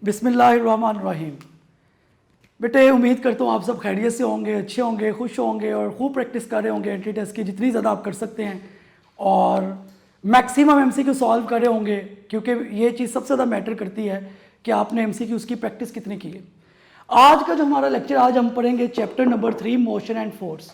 बिस्मिल्लाहिर्रहमानिर्रहीम। बेटे उम्मीद करता हूँ आप सब खैरियत से होंगे, अच्छे होंगे, खुश होंगे और खूब प्रैक्टिस कर रहे होंगे एंट्री टेस्ट की, जितनी ज़्यादा आप कर सकते हैं, और मैक्सिमम एमसीक्यू सॉल्व कर रहे होंगे, क्योंकि ये चीज़ सबसे ज़्यादा मैटर करती है कि आपने एमसीक्यूज़ की प्रैक्टिस कितनी की है। आज का जो हमारा लेक्चर, आज हम पढ़ेंगे chapter number 3 motion and force,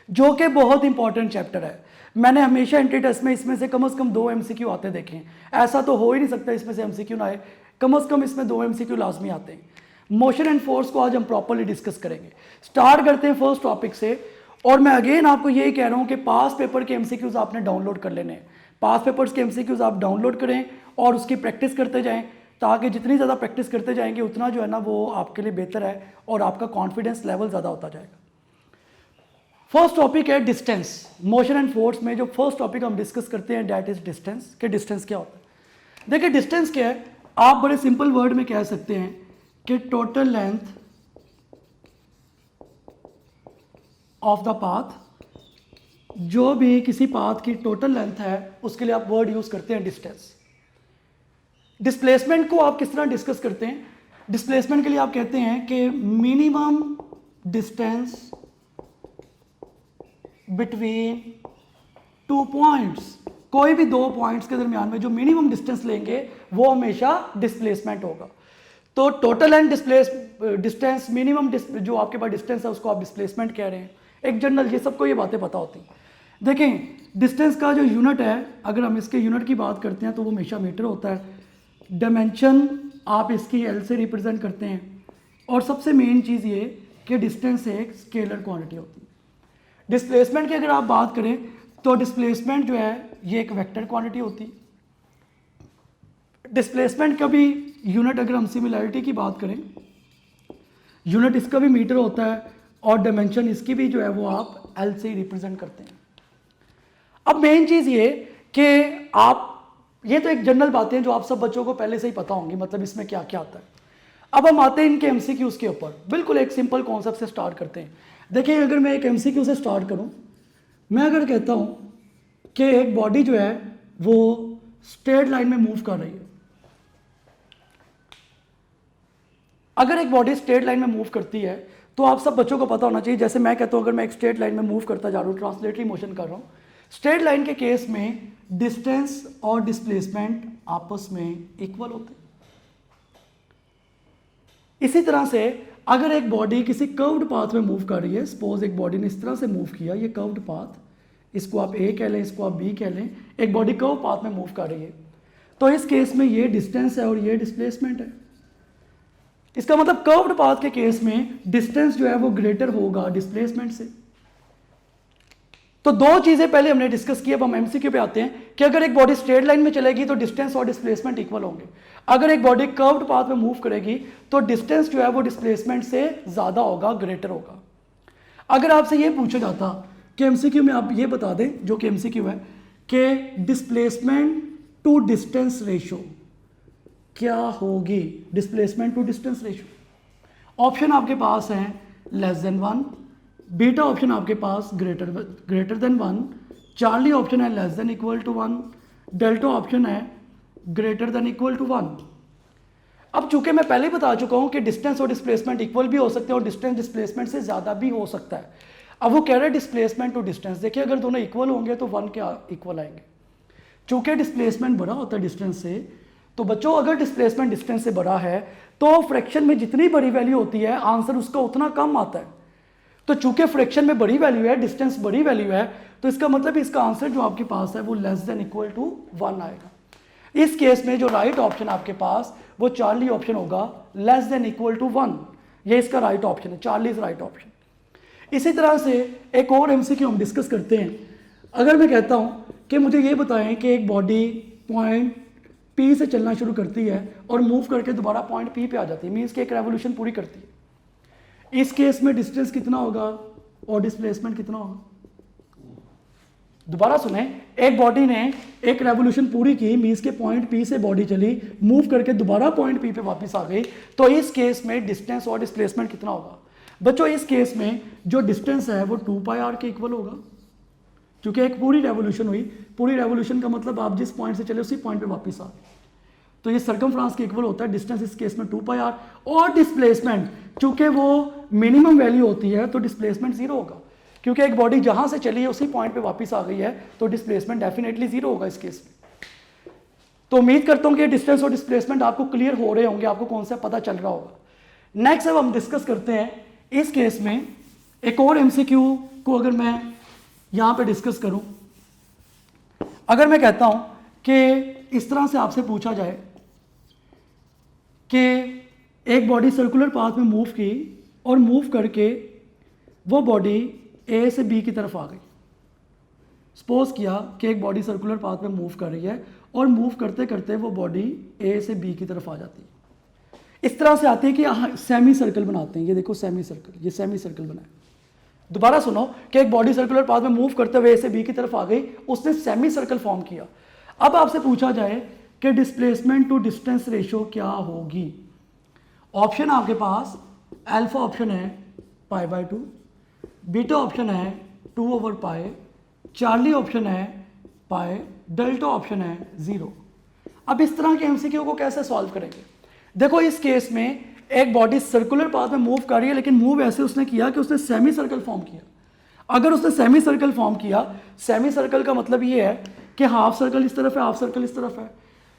जो कि बहुत इंपॉर्टेंट चैप्टर है। मैंने हमेशा एंट्री टेस्ट में इसमें से कम 2 एमसीक्यू आते देखे हैं। ऐसा तो हो ही नहीं सकता इसमें से एमसीक्यू ना आए, कम से कम इसमें 2 एमसीक्यू लाजमी आते हैं। मोशन एंड फोर्स को आज हम प्रॉपर्ली डिस्कस करेंगे। स्टार्ट करते हैं फर्स्ट टॉपिक से। और मैं अगेन आपको यही कह रहा हूँ कि पास पेपर के एमसीक्यूज आपने डाउनलोड कर लेने हैं। पास पेपर्स के एमसीक्यूज आप डाउनलोड करें और उसकी प्रैक्टिस करते जाएं, ताकि जितनी ज़्यादा प्रैक्टिस करते जाएंगे उतना जो है ना वो आपके लिए बेहतर है और आपका कॉन्फिडेंस लेवल ज़्यादा होता जाएगा। फर्स्ट टॉपिक है डिस्टेंस। मोशन एंड फोर्स में जो फर्स्ट टॉपिक हम डिस्कस करते हैं दैट इज डिस्टेंस। कि डिस्टेंस क्या होता है। देखिए डिस्टेंस क्या है, आप बड़े सिंपल वर्ड में कह सकते हैं कि total length of the path, जो भी किसी पाथ की टोटल लेंथ है उसके लिए आप वर्ड यूज करते हैं डिस्टेंस। डिस्प्लेसमेंट को आप किस तरह डिस्कस करते हैं। डिस्प्लेसमेंट के लिए आप कहते हैं कि मिनिमम डिस्टेंस बिटवीन 2 पॉइंट्स, कोई भी 2 पॉइंट्स के दरमियान में जो मिनिमम डिस्टेंस लेंगे वो हमेशा डिस्प्लेसमेंट होगा। तो टोटल एंड डिस्टेंस, मिनिमम जो आपके पास डिस्टेंस है उसको आप डिस्प्लेसमेंट कह रहे हैं। एक जनरल, ये सबको ये बातें पता होती हैं। देखें डिस्टेंस का जो यूनिट है, अगर हम इसके यूनिट की बात करते हैं तो वो हमेशा मीटर होता है। डायमेंशन आप इसकी एल से रिप्रेजेंट करते हैं। और सबसे मेन चीज़ ये कि डिस्टेंस एक स्केलर क्वांटिटी होती है। डिस्प्लेसमेंट की अगर आप बात करें तो डिस्प्लेसमेंट जो है ये एक वेक्टर क्वांटिटी होती है। डिस्प्लेसमेंट का भी यूनिट, अगर हम सिमिलैरिटी की बात करें, यूनिट इसका भी मीटर होता है और डायमेंशन इसकी भी जो है वो आप एल से ही रिप्रेजेंट करते हैं। अब मेन चीज़ ये कि आप, ये तो एक जनरल बातें हैं जो आप सब बच्चों को पहले से ही पता होंगी, मतलब इसमें क्या क्या आता है। अब हम आते हैं इनके एमसीक्यूज़ के ऊपर। बिल्कुल एक सिंपल कॉन्सेप्ट से स्टार्ट करते हैं। देखिए अगर मैं एक एमसीक्यू से स्टार्ट करूं, मैं अगर कहता हूं कि एक बॉडी जो है वो स्ट्रेट लाइन में मूव कर रही है। अगर एक बॉडी स्ट्रेट लाइन में मूव करती है तो आप सब बच्चों को पता होना चाहिए, जैसे मैं कहता हूं अगर मैं एक स्ट्रेट लाइन में मूव करता जा रहा हूं, ट्रांसलेटरी मोशन कर रहा हूं, स्ट्रेट लाइन के केस में डिस्टेंस और डिस्प्लेसमेंट आपस में इक्वल होते हैं। इसी तरह से अगर एक बॉडी किसी कर्व्ड पाथ में मूव कर रही है, सपोज एक बॉडी ने इस तरह से मूव किया, ये कर्व्ड पाथ, इसको आप ए कह लें, इसको आप बी कह लें, एक बॉडी कर्व पाथ में मूव कर रही है, तो इस केस में ये डिस्टेंस है और ये डिस्प्लेसमेंट है। इसका मतलब कर्व्ड पाथ के केस में डिस्टेंस जो है वो ग्रेटर होगा डिस्प्लेसमेंट से। तो 2 चीजें पहले हमने डिस्कस की। अब हम एमसीक्यू पे आते हैं कि अगर एक बॉडी स्ट्रेट लाइन में चलेगी तो डिस्टेंस और डिस्प्लेसमेंट इक्वल होंगे। अगर एक बॉडी कर्व्ड पाथ में मूव करेगी तो डिस्टेंस जो है वो डिस्प्लेसमेंट से ज्यादा होगा, ग्रेटर होगा। अगर आपसे ये पूछा जाता कि एमसीक्यू में आप ये बता दें, जो कि एमसीक्यू है, कि डिस्प्लेसमेंट टू डिस्टेंस रेशो क्या होगी। Displacement to distance ratio option आपके पास है लेस देन 1, बीटा ऑप्शन आपके पास ग्रेटर देन 1, चार्ली ऑप्शन है less than equal to 1, delta option है ग्रेटर देन इक्वल टू 1। अब चूंकि मैं पहले ही बता चुका हूं कि डिस्टेंस और डिस्प्लेसमेंट इक्वल भी हो सकते हैं और डिस्टेंस डिस्प्लेसमेंट से ज्यादा भी हो सकता है। अब वो कह रहे हैं डिस्प्लेसमेंट टू डिस्टेंस। देखिए अगर दोनों इक्वल होंगे तो 1 के इक्वल आएंगे। चूंकि डिस्प्लेसमेंट बड़ा होता है डिस्टेंस से, तो बच्चों अगर डिस्प्लेसमेंट डिस्टेंस से बड़ा है तो फ्रैक्शन में जितनी बड़ी वैल्यू होती है आंसर उसका उतना कम आता है। तो चूंकि फ्रैक्शन में बड़ी वैल्यू है, डिस्टेंस बड़ी वैल्यू है, तो इसका मतलब इसका आंसर जो आपके पास है वो लेस देन इक्वल टू 1 आएगा। इस केस में जो राइट ऑप्शन आपके पास वो चार्ली ऑप्शन होगा, लेस देन इक्वल टू 1। ये इसका राइट ऑप्शन है, चार्ली इज राइट ऑप्शन। इसी तरह से एक और एमसीक्यू हम डिस्कस करते हैं। अगर मैं कहता हूं कि मुझे ये बताएं कि एक बॉडी पॉइंट पी से चलना शुरू करती है और मूव करके दोबारा पॉइंट पी पे आ जाती है, मीन्स कि एक रेवोल्यूशन पूरी करती है। इस केस में डिस्टेंस कितना होगा और डिस्प्लेसमेंट कितना होगा। दोबारा सुने, एक बॉडी ने एक रेवोल्यूशन पूरी की, मीन्स के पॉइंट पी से बॉडी चली, मूव करके दोबारा पॉइंट पी पे वापस आ गई, तो इस केस में डिस्टेंस और डिस्प्लेसमेंट कितना होगा। बच्चों इस केस में जो डिस्टेंस है वो 2πr के इक्वल होगा, क्योंकि एक पूरी रेवोल्यूशन हुई। पूरी रेवोल्यूशन का मतलब आप जिस पॉइंट से चले उसी पॉइंट पे वापस आ गए। तो ये सर्कमफ्रेंस के इक्वल होता है, डिस्टेंस इस केस में 2πr, और डिस्प्लेसमेंट चूंकि वो मिनिमम वैल्यू होती है तो डिस्प्लेसमेंट जीरो होगा, क्योंकि एक बॉडी जहां से चली है उसी पॉइंट पे वापस आ गई है, तो डिस्प्लेसमेंट डेफिनेटली जीरो होगा इस केस में। तो उम्मीद करता हूं कि डिस्टेंस और डिस्प्लेसमेंट आपको क्लियर हो रहे होंगे, आपको कौन सा पता चल रहा होगा। नेक्स्ट अब हम डिस्कस करते हैं इस केस में एक और एमसीक्यू को। अगर मैं यहां पे डिस्कस करूं, अगर मैं कहता हूं कि इस तरह से आपसे पूछा जाए कि एक बॉडी सर्कुलर पाथ में मूव की और मूव करके वो बॉडी ए से बी की तरफ आ गई। सपोज किया कि एक बॉडी सर्कुलर पाथ में मूव कर रही है और मूव करते करते वो बॉडी ए से बी की तरफ आ जाती है। इस तरह से आती है कि सेमी सर्कल बनाते हैं, ये देखो सेमी सर्कल, ये सेमी सर्कल बना है। दोबारा सुनो कि एक बॉडी सर्कुलर पाथ में मूव करते हुए ए से बी की तरफ आ गई, उसने सेमी सर्कल फॉर्म किया। अब आपसे पूछा जाए कि डिस्प्लेसमेंट टू डिस्टेंस रेशियो क्या होगी। ऑप्शन आपके पास अल्फा ऑप्शन है π/2, बीटा ऑप्शन है 2/π, चार्ली ऑप्शन है पाई, डेल्टा ऑप्शन है 0। अब इस तरह के एमसीक्यू को कैसे सॉल्व करेंगे? देखो इस केस में एक बॉडी सर्कुलर पाथ में मूव कर रही है, लेकिन मूव ऐसे उसने किया कि उसने सेमी सर्कल फॉर्म किया। अगर उसने सेमी सर्कल फॉर्म किया, सेमी सर्कल का मतलब ये है कि हाफ सर्कल इस तरफ है, हाफ सर्कल इस तरफ है।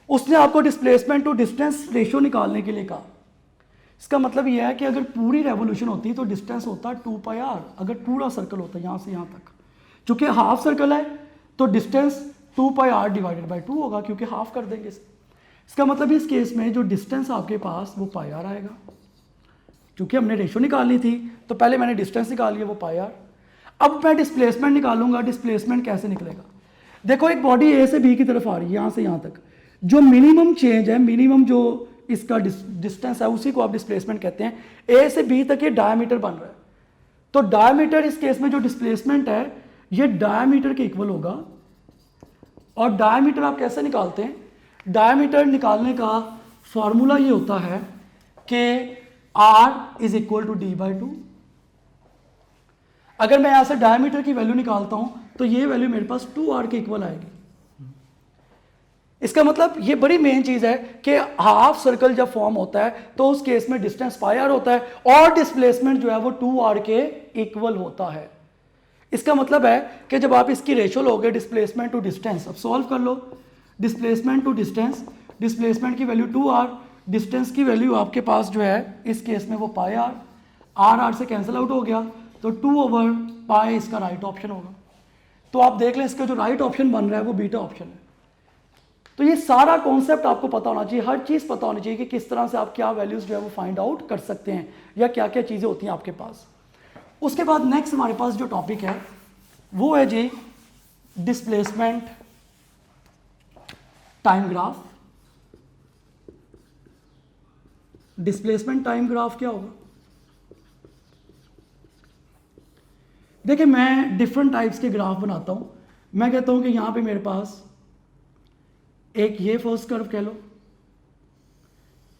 उसने आपको डिस्प्लेसमेंट टू डिस्टेंस रेशियो निकालने के लिए कहा। इसका मतलब यह है कि अगर पूरी रेवोल्यूशन होती तो डिस्टेंस होता 2πr, अगर पूरा सर्कल होता यहां से यहां तक। चूंकि हाफ सर्कल है तो डिस्टेंस 2πr डिवाइडेड बाई 2 होगा, क्योंकि हाफ कर देंगे इसे। इसका मतलब इस केस में जो डिस्टेंस आपके पास वो πr आएगा। क्योंकि हमने रेशियो निकालनी थी तो पहले मैंने डिस्टेंस निकाल लिया, वो πr। अब मैं डिस्प्लेसमेंट निकालूंगा। डिस्प्लेसमेंट कैसे निकलेगा? देखो एक बॉडी ए से बी की तरफ आ रही है, यहां से यहां तक। जो मिनिमम चेंज है, मिनिमम जो इसका डिस्टेंस है, उसी को आप डिस्प्लेसमेंट कहते हैं। ए से बी तक ये डायमीटर बन रहा है, तो डायमीटर इस केस में जो डिस्प्लेसमेंट है ये डायमीटर के इक्वल होगा। और डायमीटर आप कैसे निकालते हैं? डायमीटर निकालने का फॉर्मूला ये होता है कि r is equal to d/2। अगर मैं यहां से डायमीटर की वैल्यू निकालता हूं तो ये वैल्यू मेरे पास 2r के इक्वल आएगी। इसका मतलब ये बड़ी मेन चीज है कि हाफ सर्कल जब फॉर्म होता है तो उस केस में डिस्टेंस πr होता है और डिस्प्लेसमेंट जो है वो 2r के इक्वल होता है। इसका मतलब है कि जब आप इसकी रेशियो लोगे डिस्प्लेसमेंट टू डिस्टेंस, अब सॉल्व कर लो। डिस्प्लेसमेंट टू डिस्टेंस, डिस्प्लेसमेंट की वैल्यू 2r, डिस्टेंस की वैल्यू आपके पास जो है इस केस में वो πr, r से कैंसिल आउट हो गया, तो 2/π इसका राइट ऑप्शन होगा। तो आप देख लें इसका जो राइट ऑप्शन बन रहा है वो बीटा ऑप्शन है। तो ये सारा कॉन्सेप्ट आपको पता होना चाहिए, हर चीज पता होनी चाहिए कि किस तरह से आप क्या वैल्यूज जो है वो फाइंड आउट कर सकते हैं या क्या क्या चीजें होती हैं आपके पास। उसके बाद नेक्स्ट हमारे पास जो टॉपिक है वो है जी displacement time graph. Displacement time graph क्या होगा? देखिए मैं डिफरेंट टाइप्स के ग्राफ बनाता हूं। मैं कहता हूं कि यहां पे मेरे पास एक ये फर्स्ट कर्व कह लो,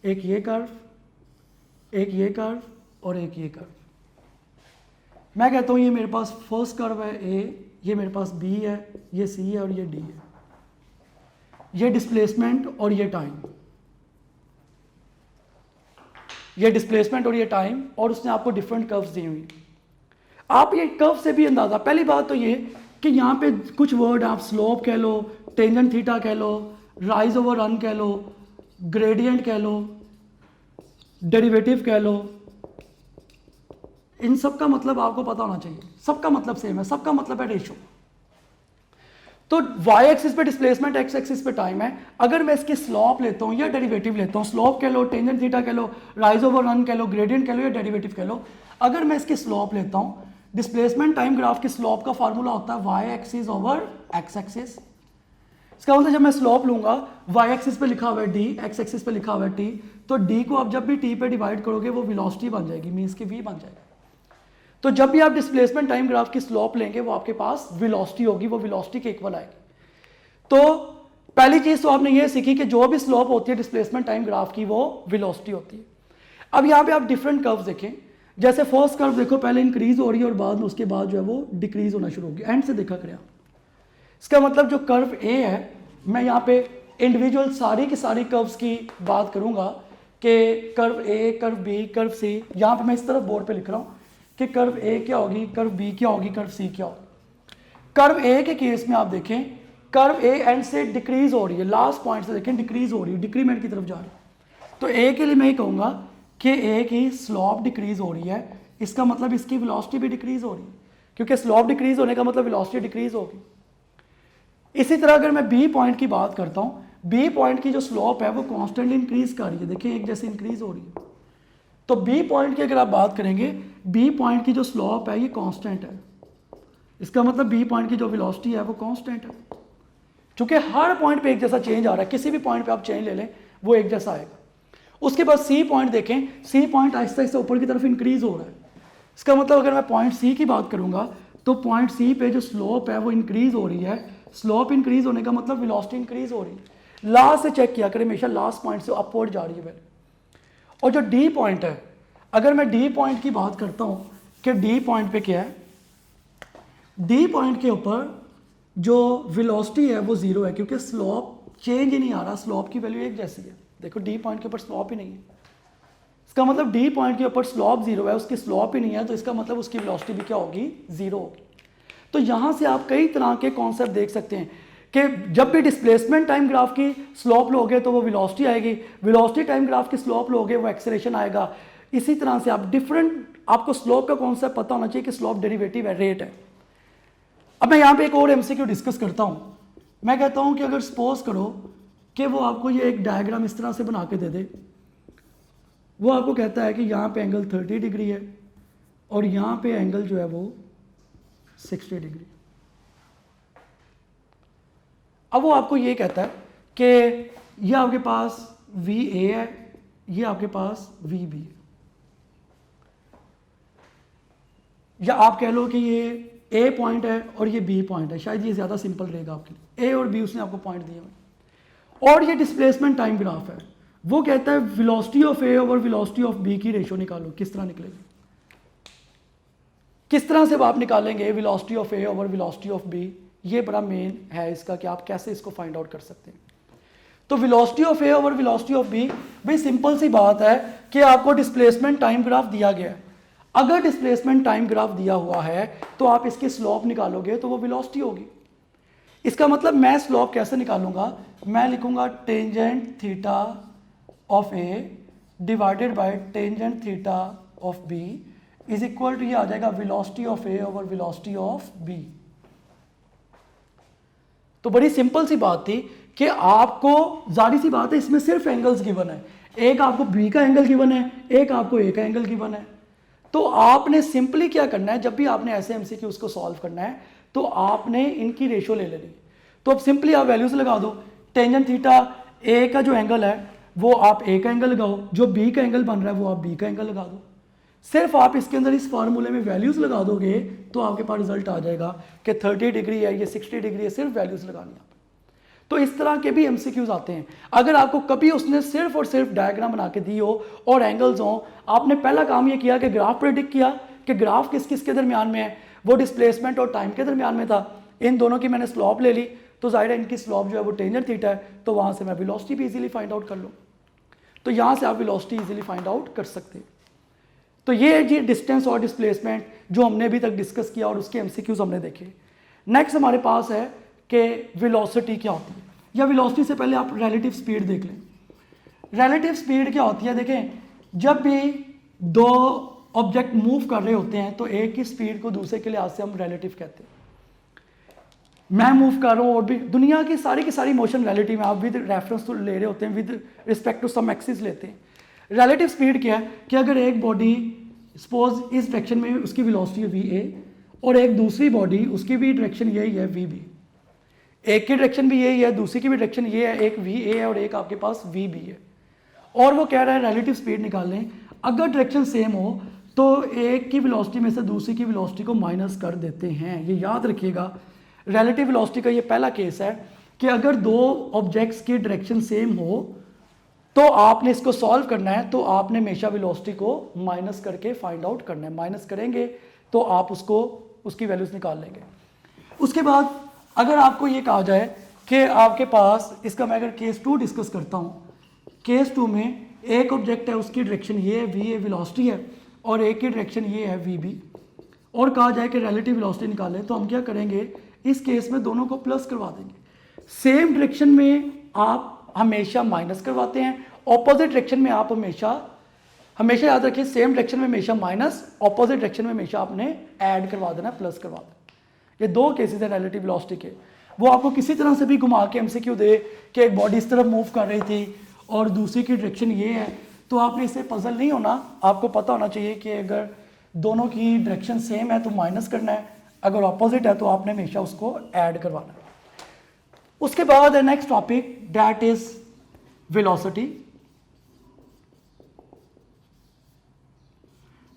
एक ये कर्व, एक ये कर्व और एक ये कर्व। मैं कहता हूं ये मेरे पास फर्स्ट कर्व है ए, ये मेरे पास बी है, ये सी है और ये डी है। ये डिस्प्लेसमेंट और ये टाइम, ये डिस्प्लेसमेंट और ये टाइम, और उसने आपको डिफरेंट कर्व्स दी हुई। आप ये कर्व से भी अंदाजा, पहली बात तो ये कि यहाँ पे कुछ वर्ड आप स्लोप कह लो, टेंजेंट थीटा कह लो, राइज ओवर रन कह लो, ग्रेडियंट कह लो, डेरिवेटिव कह लो, इन सब का मतलब आपको पता होना चाहिए। सबका मतलब सेम है, सबका मतलब है रेशियो। तो y एक्सिस पे डिस्प्लेसमेंट, x एक्सिस पे टाइम है। अगर मैं इसकी स्लोप लेता हूं या डेरिवेटिव लेता हूं, स्लोप कह लो, टेंजेंट थीटा कह लो, राइज ओवर रन कह लो, ग्रेडियंट कह लो या डेरिवेटिव कह लो, अगर मैं इसकी स्लोप लेता हूं, डिस्प्लेसमेंट टाइम ग्राफ की स्लोप का फार्मूला होता है y axis over x axis. इसका मतलब जब मैं स्लोप लूंगा, y एक्सिस पे लिखा हुआ है d, x एक्सिस पे लिखा हुआ है t, तो d को आप जब भी t पे डिवाइड करोगे वो वेलोसिटी बन जाएगी, मींस कि v बन जाएगा। तो जब भी आप डिस्प्लेसमेंट टाइम ग्राफ की स्लोप लेंगे वो आपके पास वेलोसिटी होगी, वो वेलोसिटी के इक्वल आएगी। तो पहली चीज तो आपने ये सीखी कि जो भी स्लोप होती है डिस्प्लेसमेंट टाइम ग्राफ की वो वेलोसिटी होती है। अब यहाँ पे आप डिफरेंट कर्व्स देखें। जैसे फर्स्ट कर्व देखो, पहले इंक्रीज हो रही है और बाद में उसके बाद जो है वो डिक्रीज होना शुरू होगी। एंड से देखा करें आप। इसका मतलब जो कर्व ए है, मैं यहाँ पे इंडिविजुअल सारी की सारी कर्व्स की बात करूंगा कि कर्व ए, कर्व बी, कर्व सी, यहाँ पे मैं इस तरफ बोर्ड पे लिख रहा हूँ कि कर्व ए क्या होगी, कर्व बी क्या होगी, कर्व सी क्या होगी। कर्व ए के केस में आप देखें कर्व ए एंड से डिक्रीज हो रही है, लास्ट पॉइंट से देखें डिक्रीज हो रही है, डिक्रीमेंट की तरफ जा रही है। तो ए के लिए मैं ये कहूँगा कि ए की स्लॉप डिक्रीज हो रही है, इसका मतलब इसकी वेलोसिटी भी डिक्रीज हो रही है, क्योंकि स्लॉप डिक्रीज होने का मतलब वेलोसिटी डिक्रीज होगी। इसी तरह अगर मैं बी पॉइंट की बात करता हूँ, बी पॉइंट की जो स्लॉप है वो कॉन्स्टेंटली इंक्रीज कर रही है, देखिए एक जैसे इंक्रीज हो रही है। तो बी पॉइंट की अगर आप बात करेंगे, बी पॉइंट की जो स्लॉप है ये कांस्टेंट है, इसका मतलब बी पॉइंट की जो वेलोसिटी है वो कांस्टेंट है, क्योंकि हर पॉइंट पे एक जैसा चेंज आ रहा है, किसी भी पॉइंट पे आप चेंज ले लें वो एक जैसा आएगा। उसके बाद सी पॉइंट देखें, सी पॉइंट आहिस्ता आहिस्ता ऊपर की तरफ इंक्रीज हो रहा है, इसका मतलब अगर मैं पॉइंट सी की बात करूंगा तो पॉइंट सी पे जो स्लोप है वो इंक्रीज हो रही है, स्लोप इंक्रीज होने का मतलब वेलोसिटी इंक्रीज हो रही है। लास्ट से चेक किया करें, हमेशा लास्ट पॉइंट से अपवर्ड जा रही है पहले। और जो डी पॉइंट है, अगर मैं डी पॉइंट की बात करता हूं कि डी पॉइंट पे क्या है, डी पॉइंट के ऊपर जो वेलोसिटी है वो जीरो है, क्योंकि स्लोप चेंज ही नहीं आ रहा, स्लोप की वैल्यू एक जैसी है। देखो डी पॉइंट के ऊपर स्लोप ही नहीं है, इसका मतलब डी पॉइंट के ऊपर स्लोप जीरो है, उसकी स्लोप ही नहीं है, तो इसका मतलब उसकी वेलोसिटी भी क्या होगी, जीरो होगी। तो यहां से आप कई तरह के कॉन्सेप्ट देख सकते हैं कि जब भी डिस्प्लेसमेंट टाइम ग्राफ की स्लोप लोगे तो वो वेलोसिटी आएगी, वेलोसिटी टाइम ग्राफ की स्लोप लोगे वो एक्सेलरेशन आएगा। इसी तरह से आप डिफरेंट, आपको स्लोप का कॉन्सेप्ट पता होना चाहिए कि स्लोप डेरिवेटिव है, रेट है। अब मैं यहाँ पे एक और एमसीक्यू डिस्कस करता हूँ। मैं कहता हूँ कि अगर सपोज करो कि वो आपको ये एक डायग्राम इस तरह से बना के दे दे, वो आपको कहता है कि यहाँ पे एंगल 30 डिग्री है और यहाँ पे एंगल जो है वो 60 डिग्री। अब वो आपको ये कहता है कि ये आपके पास VA है, ये आपके पास VB है, या आप कह लो कि ये A पॉइंट है और ये B पॉइंट है, शायद ये ज़्यादा सिंपल रहेगा आपके लिए। A और B उसने आपको पॉइंट दिए हुए, और ये डिस्प्लेसमेंट टाइम ग्राफ है। वो कहता है velocity of A over velocity of B की रेशो निकालो। किस तरह निकलेगी, किस तरह से आप निकालेंगे velocity of A over velocity of B, ये बड़ा मेन है इसका कि आप कैसे इसको फाइंड आउट कर सकते हैं। तो velocity of A over velocity of B, भाई सिंपल सी बात है कि आपको डिस्प्लेसमेंट टाइम ग्राफ दिया गया है। अगर डिस्प्लेसमेंट टाइम ग्राफ दिया हुआ है तो आप इसकी स्लोप निकालोगे तो वो वेलोसिटी होगी। इसका मतलब मैं स्लोप कैसे निकालूंगा, मैं लिखूंगा tangent theta of A divided by tangent theta of B is equal to, ये आ जाएगा velocity of A over velocity of B। तो बड़ी सिंपल सी बात थी कि आपको, जारी सी बात है इसमें सिर्फ एंगल्स गिवन है, एक आपको B का एंगल गिवन है, एक आपको A का एंगल गिवन है। तो आपने सिंपली क्या करना है, जब भी आपने ऐसे एमसीक्यूज को सॉल्व करना है तो आपने इनकी रेशो ले लेनी। तो अब सिंपली आप वैल्यूज लगा दो, टेंजेंट थीटा A का जो एंगल है वो आप A का एंगल लगाओ, जो B का एंगल बन रहा है वो आप B का एंगल लगा दो। सिर्फ आप इसके अंदर इस फार्मूले में वैल्यूज लगा दोगे तो आपके पास रिजल्ट आ जाएगा कि 30 डिग्री है, ये 60 डिग्री है, सिर्फ वैल्यूज लगानी है। तो इस तरह के भी एमसीक्यूज आते हैं। अगर आपको कभी उसने सिर्फ और सिर्फ डायग्राम बना के दी हो और एंगल्स हो, आपने पहला काम ये किया कि ग्राफ प्रेडिक्ट किया कि ग्राफ किस किस के दरमियान में है, वो डिस्प्लेसमेंट और टाइम के दरमियान में था, इन दोनों की मैंने स्लॉप ले ली, तो जाहिर है इनकी स्लॉप जो है वो टेंजेंट थीटा है, तो वहां से मैं वेलोसिटी भी इजीली फाइंड आउट कर लूँ। तो यहाँ से आप वेलोसिटी इजीली फाइंड आउट कर सकते हैं। तो ये जी डिस्टेंस और डिस्प्लेसमेंट जो हमने अभी तक डिस्कस किया और उसके एमसीक्यूज हमने देखे। नेक्स्ट हमारे पास है कि वेलोसिटी क्या होती है, या वेलोसिटी से पहले आप रिलेटिव स्पीड देख लें। रिलेटिव स्पीड क्या होती है, देखें जब भी दो ऑब्जेक्ट मूव कर रहे होते हैं तो एक की स्पीड को दूसरे के लिहाज से हम रिलेटिव कहते हैं। मैं मूव कर रहा हूँ और भी दुनिया की सारी मोशन रिलेटिव है, आप विद रेफरेंस तो ले रहे होते हैं, with respect to some axis लेते हैं। रिलेटिव स्पीड क्या है कि अगर एक बॉडी सपोज इस डायरेक्शन में उसकी वेलोसिटी है VA और एक दूसरी बॉडी उसकी भी डायरेक्शन यही है VB, एक की डायरेक्शन भी यही है, दूसरी की भी डायरेक्शन ये है, एक VA है और एक आपके पास VB है, और वो कह रहा है रिलेटिव स्पीड निकाल लें। अगर डायरेक्शन सेम हो तो एक की वेलोसिटी में से दूसरी की वेलोसिटी को माइनस कर देते हैं। ये याद रखिएगा, रिलेटिव वेलोसिटी का ये पहला केस है कि अगर दो ऑब्जेक्ट्स की डायरेक्शन सेम हो तो आपने इसको सॉल्व करना है, तो आपने हमेशा वेलोसिटी को माइनस करके फाइंड आउट करना है। माइनस करेंगे तो आप उसको उसकी वैल्यूज निकाल लेंगे। उसके बाद अगर आपको ये कहा जाए कि आपके पास इसका मैं अगर केस 2 डिस्कस करता हूँ, केस 2 में एक ऑब्जेक्ट है, उसकी डायरेक्शन ये है, वी ए वेलोसिटी है, और एक की डायरेक्शन ये है, वी बी, और कहा जाए कि रिलेटिव वेलोसिटी निकालें, तो हम क्या करेंगे, इस केस में दोनों को प्लस करवा देंगे। सेम डायरेक्शन में आप हमेशा माइनस करवाते हैं, ऑपोजिट डायरेक्शन में आप हमेशा याद रखिए, सेम डायरेक्शन में हमेशा माइनस, ऑपोजिट डायरेक्शन में हमेशा आपने ऐड करवा देना, प्लस करवा देना। ये दो केसेस हैं रिलेटिव वेलोसिटी के। वो आपको किसी तरह से भी घुमा के एमसीक्यू दे कि एक बॉडी इस तरफ मूव कर रही थी और दूसरी की डायरेक्शन ये है, तो आपने इससे पजल नहीं होना। आपको पता होना चाहिए कि अगर दोनों की डायरेक्शन सेम है तो माइनस करना है, अगर ऑपोजिट है तो आपने हमेशा उसको ऐड करवाना है। उसके बाद है next topic, that is velocity.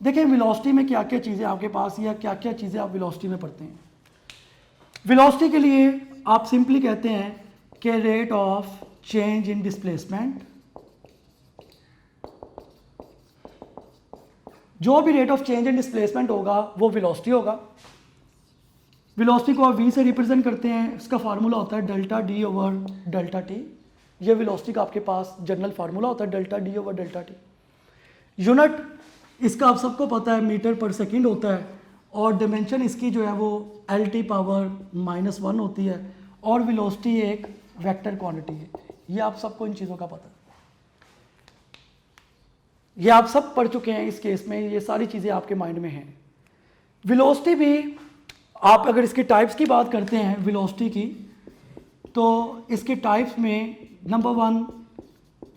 देखिए वेलोसिटी में क्या क्या चीज़ें आपके पास, या क्या क्या चीज़ें आप वेलोसिटी में पढ़ते हैं। वेलोसिटी के लिए आप सिंपली कहते हैं कि rate of change in displacement, जो भी rate of change in displacement होगा वो वेलोसिटी होगा। वेलोसिटी को आप v से रिप्रेजेंट करते हैं, इसका फार्मूला होता है delta D over delta T. ये वेलोसिटी का आपके पास जनरल फार्मूला होता है, delta D over delta T. Unit इसका आप सबको पता है, मीटर पर सेकंड होता है, और डिमेंशन इसकी जो है वो LT पावर -1 होती है, और वेलोसिटी एक वेक्टर क्वांटिटी है। ये आप सबको इन चीज़ों का पता है, ये आप सब पढ़ चुके हैं इस केस में, ये सारी चीज़ें आपके माइंड में हैं। वेलोसिटी भी आप अगर इसके टाइप्स की बात करते हैं वेलोसिटी की, तो इसके टाइप्स में number 1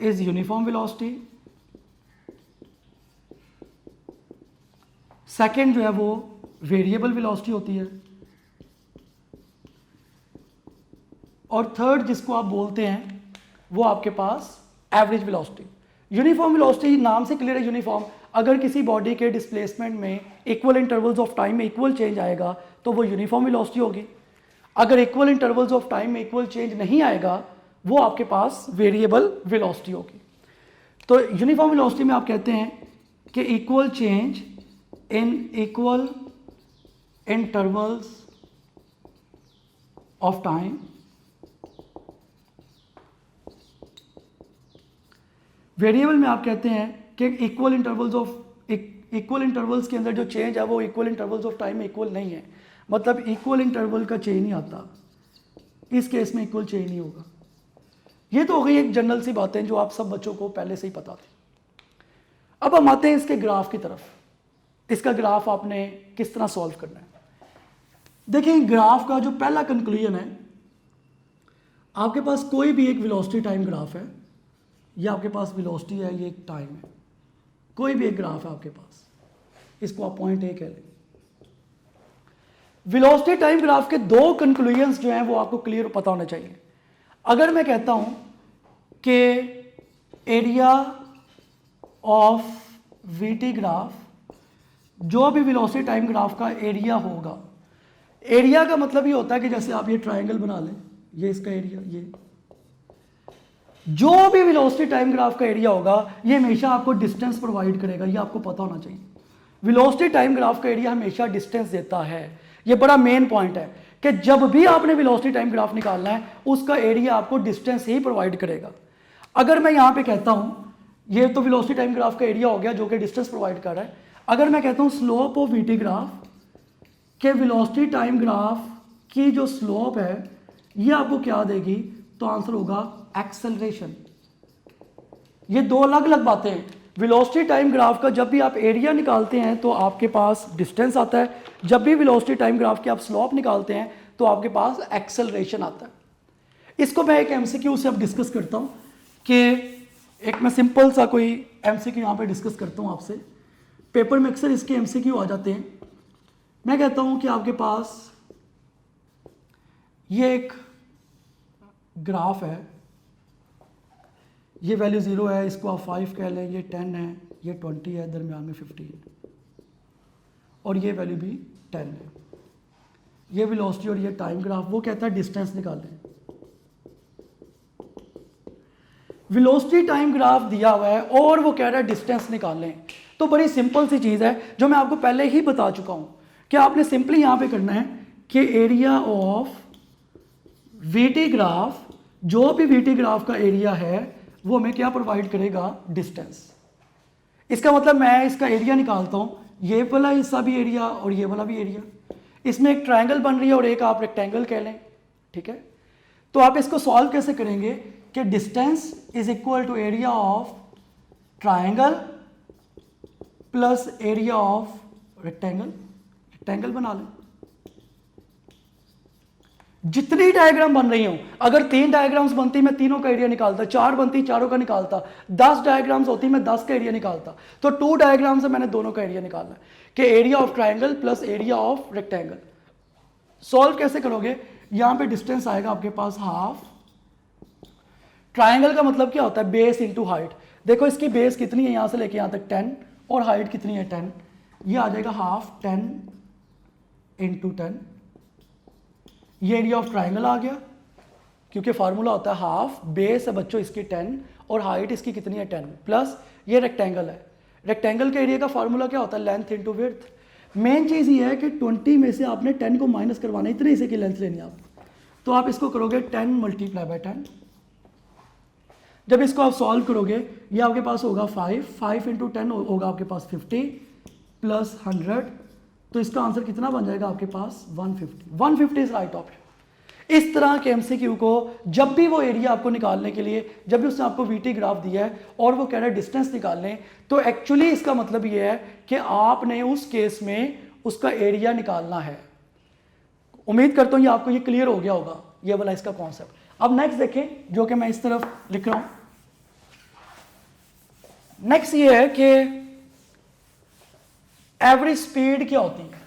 is uniform velocity, second जो है वो वेरिएबल वेलोसिटी होती है, और थर्ड जिसको आप बोलते हैं वो आपके पास एवरेज वेलोसिटी। यूनिफॉर्म वेलोसिटी नाम से क्लियर है, यूनिफॉर्म। अगर किसी बॉडी के डिस्प्लेसमेंट में इक्वल इंटरवल्स ऑफ टाइम में इक्वल चेंज आएगा तो वो यूनिफॉर्म वेलोसिटी होगी। अगर इक्वल इंटरवल्स ऑफ टाइम में इक्वल चेंज नहीं आएगा वो आपके पास वेरिएबल वेलोसिटी होगी। तो यूनिफॉर्म वेलोसिटी में आप कहते हैं कि equal change in equal intervals of time, variable में आप कहते हैं कि इक्वल इंटरवल्स के अंदर जो चेंज है वो इक्वल इंटरवल्स ऑफ टाइम में इक्वल नहीं है, मतलब इक्वल इंटरवल का चेंज नहीं आता, इस केस में इक्वल चेंज नहीं होगा। ये तो हो गई एक जनरल सी बातें जो आप सब बच्चों को पहले से ही पता थी। अब हम आते हैं इसके ग्राफ की तरफ। इसका ग्राफ आपने किस तरह सॉल्व करना है। देखिए ग्राफ का जो पहला कंक्लूजन है, आपके पास कोई भी एक वेलोसिटी टाइम ग्राफ है, ये आपके पास वेलोसिटी है, ये एक टाइम है, कोई भी एक ग्राफ है आपके पास, इसको आप पॉइंट ए कह लें। वेलोसिटी टाइम ग्राफ के दो कंक्लूजन्स जो हैं वो आपको क्लियर पता होने चाहिए। अगर मैं कहता हूं कि एरिया ऑफ वीटी ग्राफ, जो भी वेलोसिटी टाइम ग्राफ का एरिया होगा, एरिया का मतलब ये होता है कि जैसे आप ये ट्रायंगल बना लें, ये इसका एरिया, ये जो भी वेलोसिटी टाइम ग्राफ का एरिया होगा ये हमेशा आपको डिस्टेंस प्रोवाइड करेगा, ये आपको पता होना चाहिए। वेलोसिटी टाइम ग्राफ का एरिया हमेशा डिस्टेंस देता है, ये बड़ा मेन पॉइंट है कि जब भी आपने वेलोसिटी टाइम ग्राफ निकालना है उसका एरिया आपको डिस्टेंस ही प्रोवाइड करेगा। अगर मैं यहां पे कहता हूं, ये तो वेलोसिटी टाइम ग्राफ का एरिया हो गया जो कि डिस्टेंस प्रोवाइड कर रहा है। अगर मैं कहता हूं स्लोप ऑफ वीटी ग्राफ, के वेलोसिटी टाइम ग्राफ की जो स्लोप है ये आपको क्या देगी, तो आंसर होगा एक्सेलरेशन। ये दो अलग अलग बातें हैं। वेलोसिटी टाइम ग्राफ का जब भी आप एरिया निकालते हैं तो आपके पास डिस्टेंस आता है, जब भी वेलोसिटी टाइम ग्राफ की आप स्लोप निकालते हैं तो आपके पास एक्सेलरेशन आता है। इसको मैं एक एमसीक्यू से अब डिस्कस करता हूं कि एक मैं सिंपल सा कोई एमसीक्यू यहां पे डिस्कस करता हूं आपसे। पेपर में अक्सर इसके एमसीक्यू आ जाते हैं। मैं कहता हूं कि आपके पास ये एक ग्राफ है, ये वैल्यू 0 है, इसको आप 5 कह लें, ये 10 है, ये 20 है, दरमियान में 15 और ये वैल्यू भी 10 है। ये वेलोसिटी और ये टाइम ग्राफ, वो कहता है डिस्टेंस निकालें। वेलोसिटी टाइम ग्राफ दिया हुआ है और वो कह रहा है डिस्टेंस निकालें, तो बड़ी सिंपल सी चीज़ है जो मैं आपको पहले ही बता चुका हूँ कि आपने सिंपली यहाँ पे करना है कि एरिया ऑफ वीटी ग्राफ, जो भी वीटी ग्राफ का एरिया है वो हमें क्या प्रोवाइड करेगा, डिस्टेंस। इसका मतलब मैं इसका एरिया निकालता हूं, ये वाला हिस्सा भी एरिया और ये वाला भी एरिया, इसमें एक ट्रायंगल बन रही है और एक आप रेक्टेंगल कह लें, ठीक है। तो आप इसको सॉल्व कैसे करेंगे कि distance is equal to area of triangle plus area of rectangle, rectangle बना लें। जितनी डायग्राम बन रही हूं, अगर 3 डायग्राम्स बनती मैं तीनों का एरिया निकालता, 4 बनती चारों का निकालता, 10 डायग्राम्स होती मैं 10 का एरिया निकालता। तो 2 डायग्राम से मैंने दोनों का एरिया निकालना कि area of triangle plus area of rectangle. Solve कैसे करोगे, यहां पे डिस्टेंस आएगा आपके पास हाफ, ट्रायंगल का मतलब क्या होता है, बेस इंटू हाइट। देखो इसकी बेस कितनी है, यहां से लेके यहां तक 10 और हाइट कितनी है 10, ये आ जाएगा हाफ 10 इंटू 10। ये एरिया ऑफ ट्राइंगल आ गया, क्योंकि फार्मूला होता है हाफ, बेस है बच्चों इसकी 10 और हाइट इसकी कितनी है 10, प्लस ये रेक्टेंगल है। रेक्टेंगल के एरिया का फार्मूला क्या होता है, लेंथ इंटू विड्थ। मेन चीज़ ये है कि 20 में से आपने 10 को माइनस करवाना, इतने हिस्से की लेंथ लेनी है आप। तो आप इसको करोगे 10 मल्टीप्लाई बाय 10। जब इसको आप सॉल्व करोगे ये आपके पास होगा 5 इंटू 10 होगा आपके पास 50 प्लस 100, तो इसका आंसर कितना बन जाएगा आपके पास 150 इज राइट ऑप्शन। इस तरह के एमसीक्यू को जब भी वो एरिया आपको निकालने के लिए, जब भी उसने आपको वीटी ग्राफ दिया है और वो कह रहा है डिस्टेंस निकालने, तो एक्चुअली इसका मतलब ये है कि आपने उस केस में उसका एरिया निकालना है। उम्मीद करता हूं ये आपको ये क्लियर हो गया होगा, ये वाला इसका कॉन्सेप्ट। अब नेक्स्ट देखें, जो कि मैं इस तरफ लिख रहा हूं। नेक्स्ट ये है कि एवरेज स्पीड क्या होती है।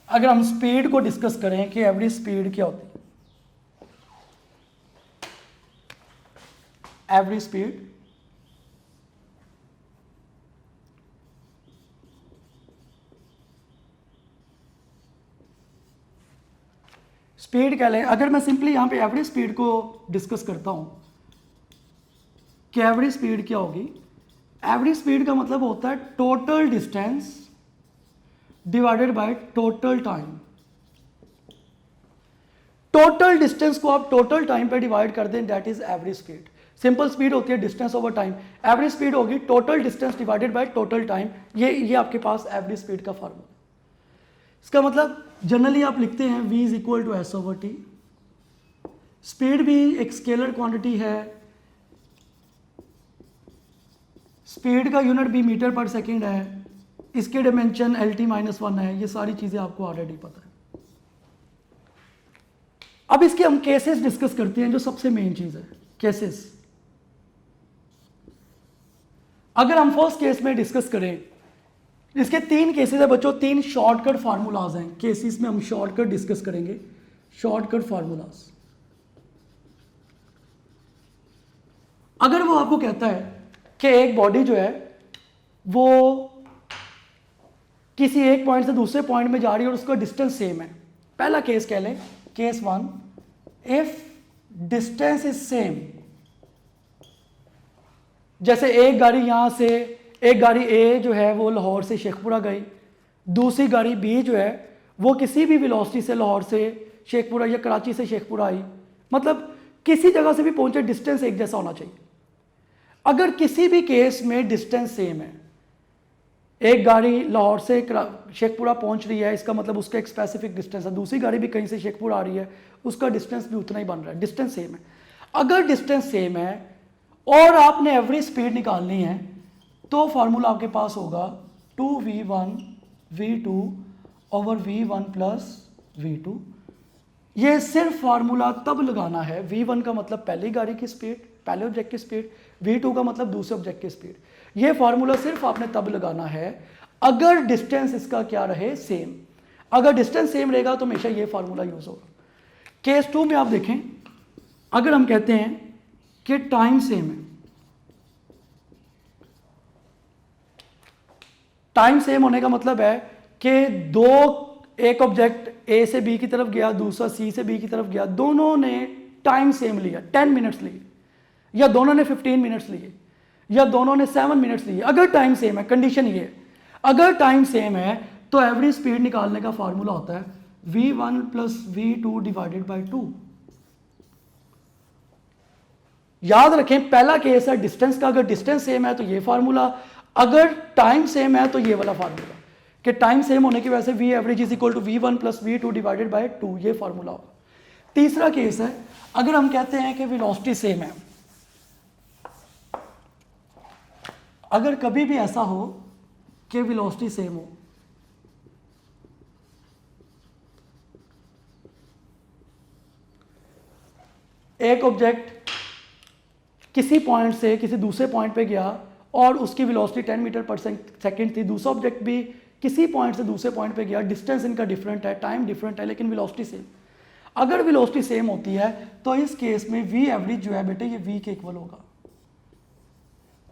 अगर हम स्पीड को डिस्कस करें कि एवरेज स्पीड क्या होती है, एवरेज स्पीड स्पीड कह लें। अगर मैं सिंपली यहां पे एवरेज स्पीड को डिस्कस करता हूं कि एवरेज स्पीड क्या होगी, एवरेज स्पीड का मतलब होता है total distance divided by total time. Total distance को आप टोटल टाइम पे डिवाइड कर दें, that is average speed. Simple speed होती है distance over time, average speed होगी total distance divided by total time. ये आपके पास एवरेज स्पीड का फॉर्मूला। इसका मतलब जनरली आप लिखते हैं v is equal to S over T. Speed भी एक स्केलर क्वांटिटी है, स्पीड का यूनिट भी मीटर पर सेकेंड है, इसके डायमेंशन LT-1 है, ये सारी चीजें आपको ऑलरेडी पता है। अब इसके हम केसेस डिस्कस करते हैं, जो सबसे मेन चीज है केसेस। अगर हम फर्स्ट केस में डिस्कस करें, इसके 3 केसेस है बच्चों, 3 शॉर्टकट फार्मूलाज हैं। केसेस में हम शॉर्टकट डिस्कस करेंगे, शॉर्टकट फार्मूलाज। अगर वो आपको कहता है कि एक बॉडी जो है वो किसी एक पॉइंट से दूसरे पॉइंट में जा रही है और उसका डिस्टेंस सेम है। पहला केस कह लें, case 1, if distance is same. जैसे एक गाड़ी यहां से, एक गाड़ी ए जो है वो लाहौर से शेखपुरा गई, दूसरी गाड़ी बी जो है वो किसी भी वेलोसिटी से लाहौर से शेखपुरा या कराची से शेखपुरा आई, मतलब किसी जगह से भी पहुंचे, डिस्टेंस एक जैसा होना चाहिए। अगर किसी भी केस में डिस्टेंस सेम है, एक गाड़ी लाहौर से शेखपुरा पहुंच रही है, इसका मतलब उसका एक स्पेसिफिक डिस्टेंस है, दूसरी गाड़ी भी कहीं से शेखपुरा आ रही है, उसका डिस्टेंस भी उतना ही बन रहा है, डिस्टेंस सेम है। अगर डिस्टेंस सेम है और आपने एवरेज स्पीड निकालनी है, तो फार्मूला आपके पास होगा 2v1 v2 over v1 plus v2। ये सिर्फ फार्मूला तब लगाना है, v1 का मतलब पहली गाड़ी की स्पीड, पहले ऑब्जेक्ट की स्पीड, v2 का मतलब दूसरे ऑब्जेक्ट की स्पीड। ये फार्मूला सिर्फ आपने तब लगाना है अगर डिस्टेंस इसका क्या रहे, सेम। अगर डिस्टेंस सेम रहेगा तो हमेशा ये फार्मूला यूज होगा। केस 2 में आप देखें, अगर हम कहते हैं कि टाइम सेम है, टाइम सेम होने का मतलब है कि एक ऑब्जेक्ट ए से बी की तरफ गया, दूसरा सी से बी की तरफ गया, दोनों ने टाइम सेम लिया, 10 मिनट्स लिए, या दोनों ने 15 मिनट्स लिए, या दोनों ने 7 मिनट्स लिए। अगर टाइम सेम है, कंडीशन ये है, अगर टाइम सेम है तो एवरेज स्पीड निकालने का फार्मूला होता है v1 plus v2 divided by 2। याद रखें पहला केस है डिस्टेंस का, अगर डिस्टेंस सेम है तो ये फार्मूला, अगर टाइम सेम है तो ये वाला फार्मूला, कि टाइम सेम होने की वजह से V average is equal to V1 plus V2 divided by 2, ये फार्मूला होगा। तीसरा केस है अगर हम कहते हैं कि वेलोसिटी सेम है, अगर कभी भी ऐसा हो कि वेलोसिटी सेम हो, एक ऑब्जेक्ट किसी पॉइंट से किसी दूसरे पॉइंट पे गया और उसकी वेलोसिटी 10 मीटर पर सेकंड थी, दूसरा ऑब्जेक्ट भी किसी पॉइंट से दूसरे पॉइंट पे गया, डिस्टेंस इनका डिफरेंट है, टाइम डिफरेंट है, लेकिन वेलोसिटी सेम। अगर वेलोसिटी सेम होती है तो इस केस में वी एवरेज जो है बेटे ये वी के इक्वल होगा।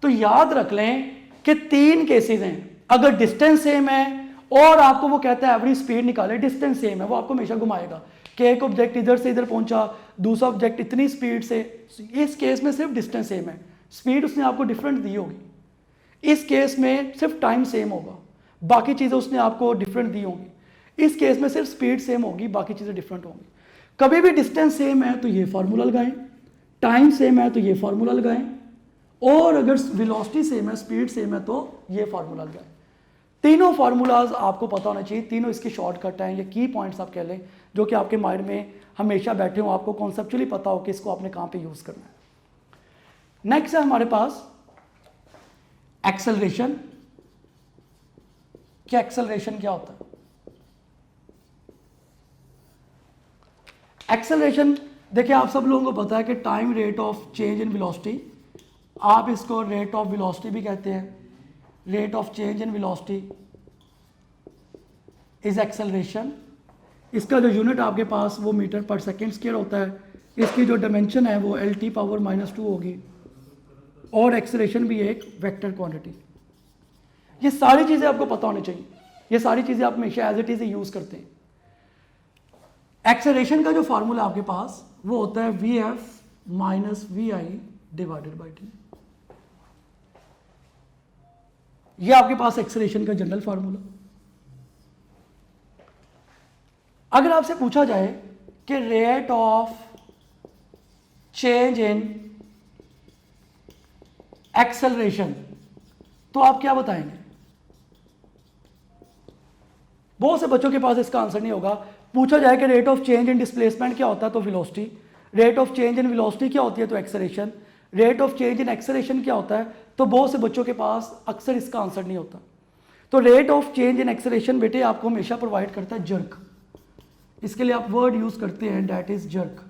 तो याद रख लें कि 3 केसेस हैं, अगर डिस्टेंस सेम है और आपको वो कहता है एवरेज स्पीड निकाले, डिस्टेंस सेम है, वो आपको हमेशा घुमाएगा कि एक ऑब्जेक्ट इधर से इधर पहुंचा, दूसरा ऑब्जेक्ट इतनी स्पीड से, इस केस में सिर्फ डिस्टेंस सेम है, स्पीड उसने आपको डिफरेंट दी होगी। इस केस में सिर्फ टाइम सेम होगा, बाकी चीज़ें उसने आपको डिफरेंट दी होंगी। इस केस में सिर्फ स्पीड सेम होगी, बाकी चीज़ें डिफरेंट होंगी। कभी भी डिस्टेंस सेम है तो ये फार्मूला लगाएं, टाइम सेम है तो ये फार्मूला लगाएं, और अगर वेलोसिटी सेम है, स्पीड सेम है तो ये फार्मूला लगाएं। तीनों फार्मूलाज आपको पता होना चाहिए, तीनों इसके शॉर्टकट हैं, ये की पॉइंट्स आप कह लें जो कि आपके माइंड में हमेशा बैठे हो, आपको कॉन्सेप्चुअली पता हो कि इसको आपने कहाँ पे यूज़ करना है। नेक्स्ट है हमारे पास एक्सेलरेशन। क्या एक्सेलरेशन क्या होता है? एक्सेलरेशन देखिए आप सब लोगों को पता है कि time rate of change in velocity, आप इसको रेट ऑफ वेलोसिटी भी कहते हैं, rate of change in velocity is acceleration. इसका जो यूनिट आपके पास वो मीटर पर सेकेंड स्क्वायर होता है, इसकी जो डायमेंशन है वो LT पावर -2 होगी, और एक्सेलरेशन भी एक वेक्टर क्वांटिटी। ये सारी चीज़ें आपको पता होनी चाहिए, ये सारी चीज़ें आप हमेशा एज इट इज यूज़ करते हैं। एक्सेलरेशन का जो फार्मूला आपके पास वो होता है VF minus VI divided by T। ये आपके पास एक्सेलरेशन का जनरल फार्मूला। अगर आपसे पूछा जाए कि rate of change in acceleration, तो आप क्या बताएंगे? बहुत से बच्चों के पास इसका आंसर नहीं होगा। पूछा जाए कि rate of change in displacement क्या होता है तो velocity, rate of change in velocity क्या होती है तो acceleration, rate of change in acceleration क्या होता है, तो बहुत से बच्चों के पास अक्सर इसका आंसर नहीं होता। तो rate of change in acceleration बेटे आपको हमेशा प्रोवाइड करता है जर्क। इसके लिए आप वर्ड यूज करते हैं दैट इज जर्क,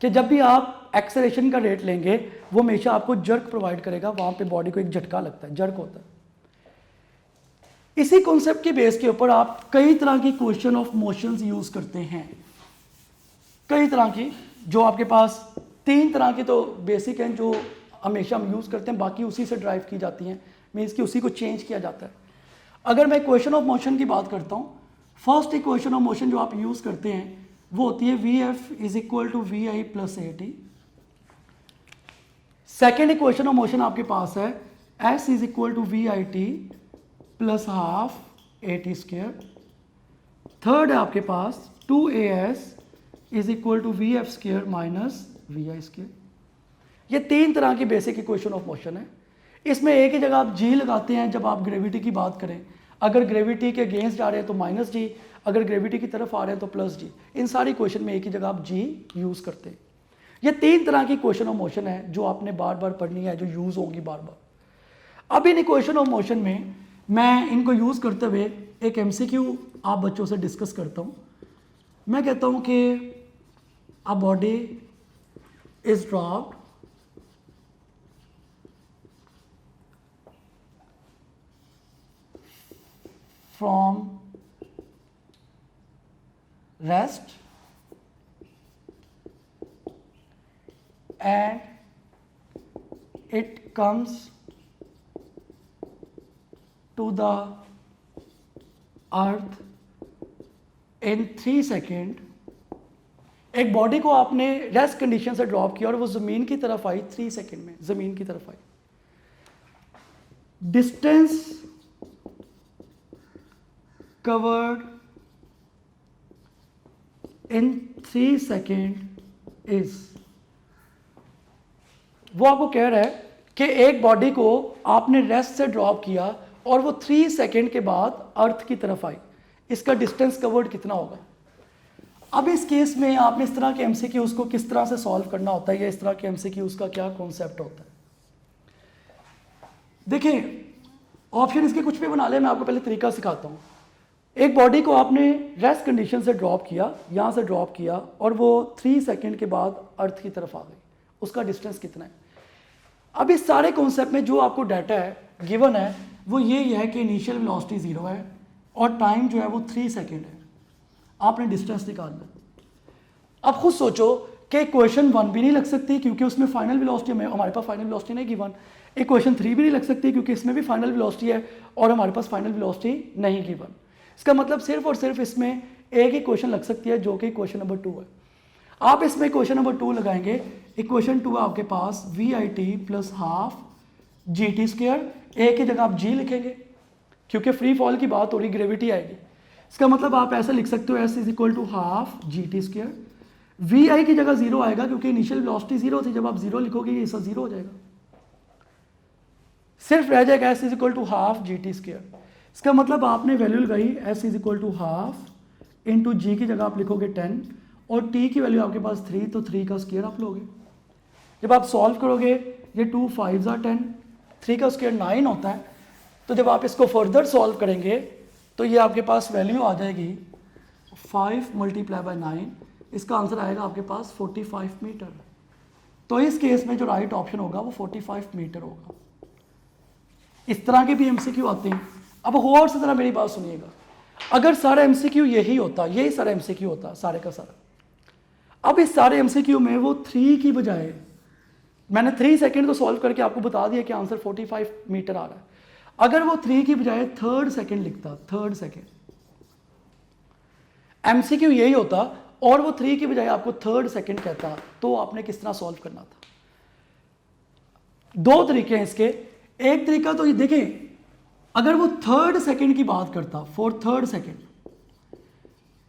कि जब भी आप एक्सेलरेशन का रेट लेंगे वो हमेशा आपको जर्क प्रोवाइड करेगा, वहां पे बॉडी को एक झटका लगता है, जर्क होता है। इसी कॉन्सेप्ट के बेस के ऊपर आप कई तरह की क्वेश्चन ऑफ मोशंस यूज करते हैं, कई तरह की, जो आपके पास 3 तरह की तो बेसिक हैं जो हमेशा हम यूज करते हैं, बाकी उसी से ड्राइव की जाती हैं, मीन्स कि उसी को चेंज किया जाता है। अगर मैं इक्वेशन ऑफ मोशन की बात करता हूँ, फर्स्ट इक्वेशन ऑफ मोशन जो आप यूज करते हैं वो होती है VF is equal to VI plus AT। Second equation of motion आपके पास है S is equal to VIT plus half AT square. Third है आपके पास 2AS is equal to VF square minus VI square. ये 3 तरह की बेसिक इक्वेशन ऑफ मोशन है। इसमें एक ही जगह आप G लगाते हैं जब आप ग्रेविटी की बात करें, अगर ग्रेविटी के अगेंस्ट जा रहे हैं तो -G, अगर ग्रेविटी की तरफ आ रहे हैं तो +G। इन सारी क्वेश्चन में एक ही जगह आप G यूज़ करते हैं। ये 3 तरह की क्वेश्चन ऑफ मोशन है जो आपने बार बार पढ़नी है, जो यूज़ होंगी बार बार। अब इन इक्वेशन ऑफ मोशन में मैं इनको यूज़ करते हुए एक MCQ आप बच्चों से डिस्कस करता हूँ। मैं कहता हूँ कि a body is dropped from rest and it comes to the earth in 3 second. एक बॉडी को आपने रेस्ट कंडीशन से ड्रॉप किया और वो ज़मीन की तरफ आई 3 सेकेंड में, ज़मीन की तरफ आई। Distance covered in 3 seconds is, वो आपको कह रहा है कि एक बॉडी को आपने रेस्ट से ड्रॉप किया और वो 3 सेकेंड के बाद अर्थ की तरफ आई, इसका डिस्टेंस कवर्ड कितना होगा। अब इस केस में आपने इस तरह के एमसीक्यूज को किस तरह से सॉल्व करना होता है या इस तरह के एमसीक्यूज का क्या कॉन्सेप्ट होता है। देखिए ऑप्शन इसके कुछ भी बना ले, मैं आपको पहले तरीका सिखाता हूँ। एक बॉडी को आपने रेस्ट कंडीशन से ड्रॉप किया, यहाँ से ड्रॉप किया और वो 3 सेकेंड के बाद अर्थ की तरफ आ गई, उसका डिस्टेंस कितना है। अब इस सारे कॉन्सेप्ट में जो आपको डाटा है गिवन है वो ये है कि इनिशियल वेलोसिटी 0 है और टाइम जो है वो 3 सेकेंड है, आपने डिस्टेंस निकालना है। अब खुद सोचो कि इक्वेशन 1 भी नहीं लग सकती क्योंकि उसमें फाइनल वेलोसिटी में हमारे पास फाइनल वेलोसिटी नहीं गिवन। इक्वेशन 3 भी नहीं लग सकती क्योंकि इसमें भी फाइनल वेलोसिटी है और हमारे पास फाइनल वेलोसिटी नहीं गिवन। इसका मतलब सिर्फ और सिर्फ इसमें एक ही क्वेश्चन लग सकती है जो कि क्वेश्चन नंबर 2 है। आप इसमें क्वेश्चन नंबर 2 लगाएंगे, इक्वेशन 2 है आपके पास VIT प्लस हाफ GT², ए की जगह आप G लिखेंगे क्योंकि फ्री फॉल की बात हो रही, ग्रेविटी आएगी। इसका मतलब आप ऐसे लिख सकते हो S = हाफ GT²। VI की जगह 0 आएगा क्योंकि इनिशियल वेलोसिटी 0 थी, जब आप 0 लिखोगे ये सब 0 हो जाएगा, सिर्फ रह जाएगा S = हाफ GT²। इसका मतलब आपने वैल्यू लगाई S = हाफ इंटू G की जगह आप लिखोगे 10 और T की वैल्यू आपके पास 3, तो 3 का स्क्वायर आप लोगे। जब आप सॉल्व करोगे ये 2 5 10, 3 का स्क्वायर 9 होता है, तो जब आप इसको फर्दर सॉल्व करेंगे तो ये आपके पास वैल्यू आ जाएगी 5 × 9, इसका आंसर आएगा आपके पास 45 मीटर। तो इस केस में जो राइट ऑप्शन होगा वो 45 मीटर होगा। इस तरह के भी एमसीक्यू आते हैं। अब और से तरह मेरी बात सुनिएगा, अगर सारा एमसीक्यू यही होता, यही सारा एमसीक्यू होता सारे का सारा, अब इस सारे एमसीक्यू में वो 3 की बजाय मैंने 3 सेकेंड तो सॉल्व करके आपको बता दिया कि आंसर 45 मीटर आ रहा है, अगर वो 3 की बजाय 3rd सेकेंड लिखता, 3rd सेकेंड एमसीक्यू यही होता और वो 3 की बजाय आपको 3rd सेकेंड कहता, तो आपने किस तरह सॉल्व करना था। 2 तरीके हैं इसके। एक तरीका तो ये देखें, अगर वो 3rd सेकेंड की बात करता, for 3rd second,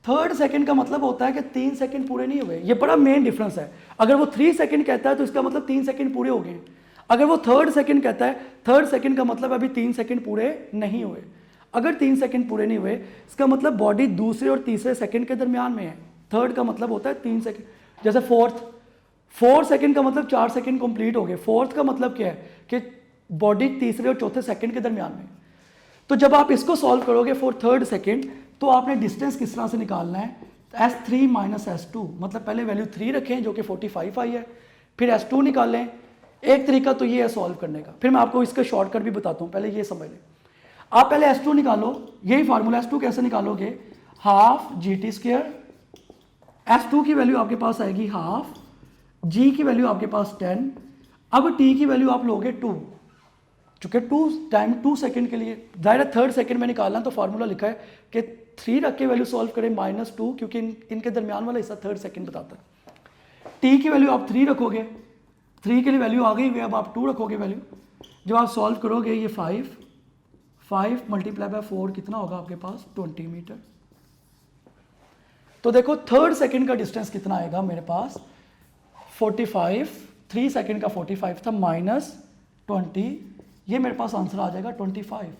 3rd second का मतलब होता है कि 3 सेकेंड पूरे नहीं हुए, ये बड़ा मेन डिफरेंस है। अगर वो 3 सेकेंड कहता है तो इसका मतलब 3 सेकेंड पूरे हो गए। अगर वो 3rd सेकेंड कहता है, 3rd सेकेंड का मतलब अभी 3 सेकेंड पूरे नहीं हुए। अगर 3 सेकेंड पूरे नहीं हुए इसका मतलब बॉडी दूसरे और तीसरे सेकेंड के दरमियान में है। 3rd का मतलब होता है 3 सेकेंड, जैसे 4th सेकेंड का मतलब 4 सेकेंड कंप्लीट हो गए। 4th का मतलब क्या है कि बॉडी तीसरे और चौथे सेकेंड के दरमियान में। तो जब आप इसको सॉल्व करोगे फॉर 3rd सेकेंड तो आपने डिस्टेंस किस तरह से निकालना है, S3 - S2, मतलब पहले वैल्यू 3 रखें जो कि 45 आई है, फिर S2 निकालें। एक तरीका तो ये है सॉल्व करने का, फिर मैं आपको इसका शॉर्टकट भी बताता हूँ, पहले ये समझ लें। आप पहले S2 निकालो, यही फार्मूला। S2 कैसे निकालोगे, हाफ GT², S2 की वैल्यू आपके पास आएगी हाफ, G की वैल्यू आपके पास 10, अब T की वैल्यू आप लोगे 2, चूंकि 2 सेकेंड के लिए जाहिर है 3rd सेकेंड में निकालना, तो फार्मूला लिखा है कि 3 रख के वैल्यू सॉल्व करें -2, क्योंकि इनके दरमियान वाला हिस्सा 3rd सेकेंड बताता है। T की वैल्यू आप 3 रखोगे, 3 के लिए वैल्यू आ गई हुई, अब आप 2 रखोगे वैल्यू। जब आप सॉल्व करोगे ये 5 × 4 कितना होगा आपके पास 20 मीटर। तो देखो 3rd सेकेंड का डिस्टेंस कितना आएगा मेरे पास 45, 3 सेकेंड का 45 था -20, ये मेरे पास आंसर आ जाएगा 25।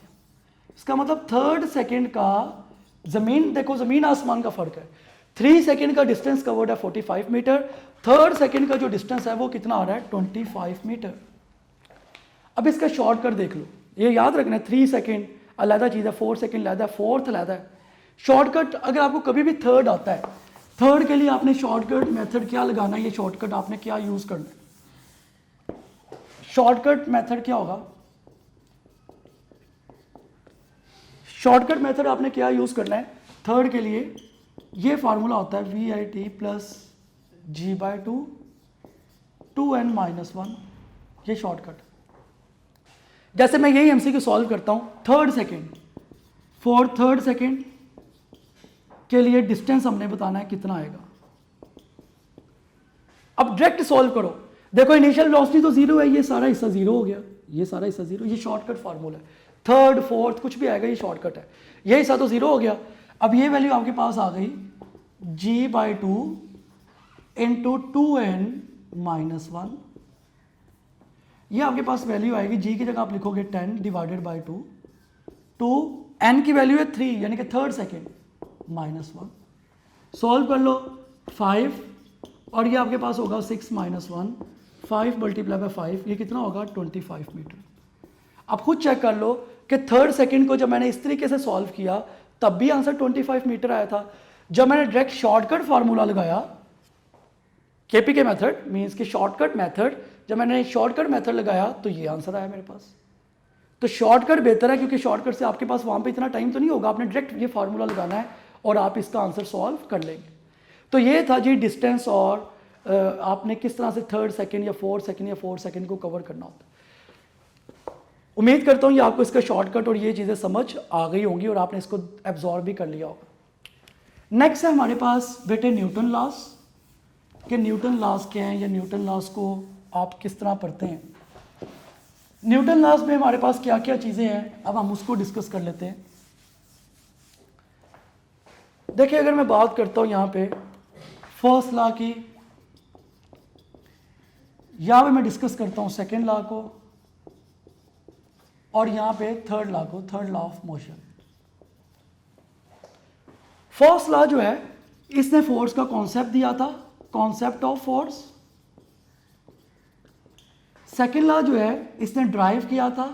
इसका मतलब 3rd सेकेंड का जमीन, देखो जमीन आसमान का फर्क है। 3 सेकेंड का डिस्टेंस कवर्ड है 45 मीटर, 3rd सेकेंड का जो डिस्टेंस है वो कितना आ रहा है 25 मीटर। अब इसका शॉर्टकट देख लो, ये याद रखना है 3 सेकेंड अलग चीज़ है, 4 सेकेंड अलग है, 4th अलग है। शॉर्टकट अगर आपको कभी भी 3rd आता है, 3rd के लिए आपने शॉर्टकट मेथड क्या लगाना है, ये शॉर्टकट आपने क्या यूज करना है। शॉर्टकट मेथड क्या होगा, शॉर्टकट मेथड आपने क्या यूज करना है 3rd के लिए, ये फार्मूला होता है VIT प्लस G/2 2n - 1, ये शॉर्टकट। जैसे मैं यही एमसीक्यू सॉल्व करता हूं 3rd second, for 3rd second के लिए डिस्टेंस हमने बताना है कितना आएगा। अब डायरेक्ट सॉल्व करो, देखो इनिशियल वेलोसिटी तो 0 है, ये सारा हिस्सा 0 हो गया, ये सारा हिस्सा 0, ये शॉर्टकट फार्मूला है। 3rd 4th कुछ भी आएगा, ये शॉर्टकट है। ये हिस्सा तो 0 हो गया, अब ये वैल्यू आपके पास आ गई G/2 × 2n - 1, ये आपके पास वैल्यू आएगी जी की जगह आप लिखोगे 10 डिवाइडेड बाई 2 टू एन की वैल्यू है 3 यानी कि थर्ड सेकेंड -1 सॉल्व कर लो 5 और ये आपके पास होगा 6 -1 5 मल्टीप्लाई बाय 5 ये कितना होगा 25 मीटर। आप खुद चेक कर लो कि थर्ड सेकेंड को जब मैंने इस तरीके से सॉल्व किया तब भी आंसर 25 मीटर आया था। जब मैंने डायरेक्ट शॉर्टकट फार्मूला लगाया केपीके मेथड मींस कि शॉर्टकट मेथड, जब मैंने शॉर्टकट मेथड लगाया तो ये आंसर आया मेरे पास। तो शॉर्टकट बेहतर है क्योंकि शॉर्टकट से आपके पास वहां पे इतना टाइम तो नहीं होगा, आपने डायरेक्ट ये फार्मूला लगाना है और आप इसका आंसर सॉल्व कर लेंगे। तो ये था जी डिस्टेंस और आपने किस तरह से थर्ड सेकेंड या फोर्थ सेकेंड या फोर्थ सेकेंड को कवर करना होता है। उम्मीद करता हूँ ये आपको इसका शॉर्टकट और ये चीज़ें समझ आ गई होंगी और आपने इसको एब्जॉर्ब भी कर लिया होगा। नेक्स्ट है हमारे पास बेटे न्यूटन लॉस कि न्यूटन लॉस क्या है या न्यूटन लॉस को आप किस तरह पढ़ते हैं। न्यूटन लॉस में हमारे पास क्या क्या चीज़ें हैं, अब हम उसको डिस्कस कर लेते हैं। देखिए अगर मैं बात करता हूँ यहाँ पे फर्स्ट लॉ की, यहाँ पे मैं डिस्कस करता हूँ सेकेंड लॉ को और यहाँ पे थर्ड लॉ को, third law of motion. First law जो है इसने फोर्स का कॉन्सेप्ट दिया था, concept of force. Second law जो है इसने ड्राइव किया था,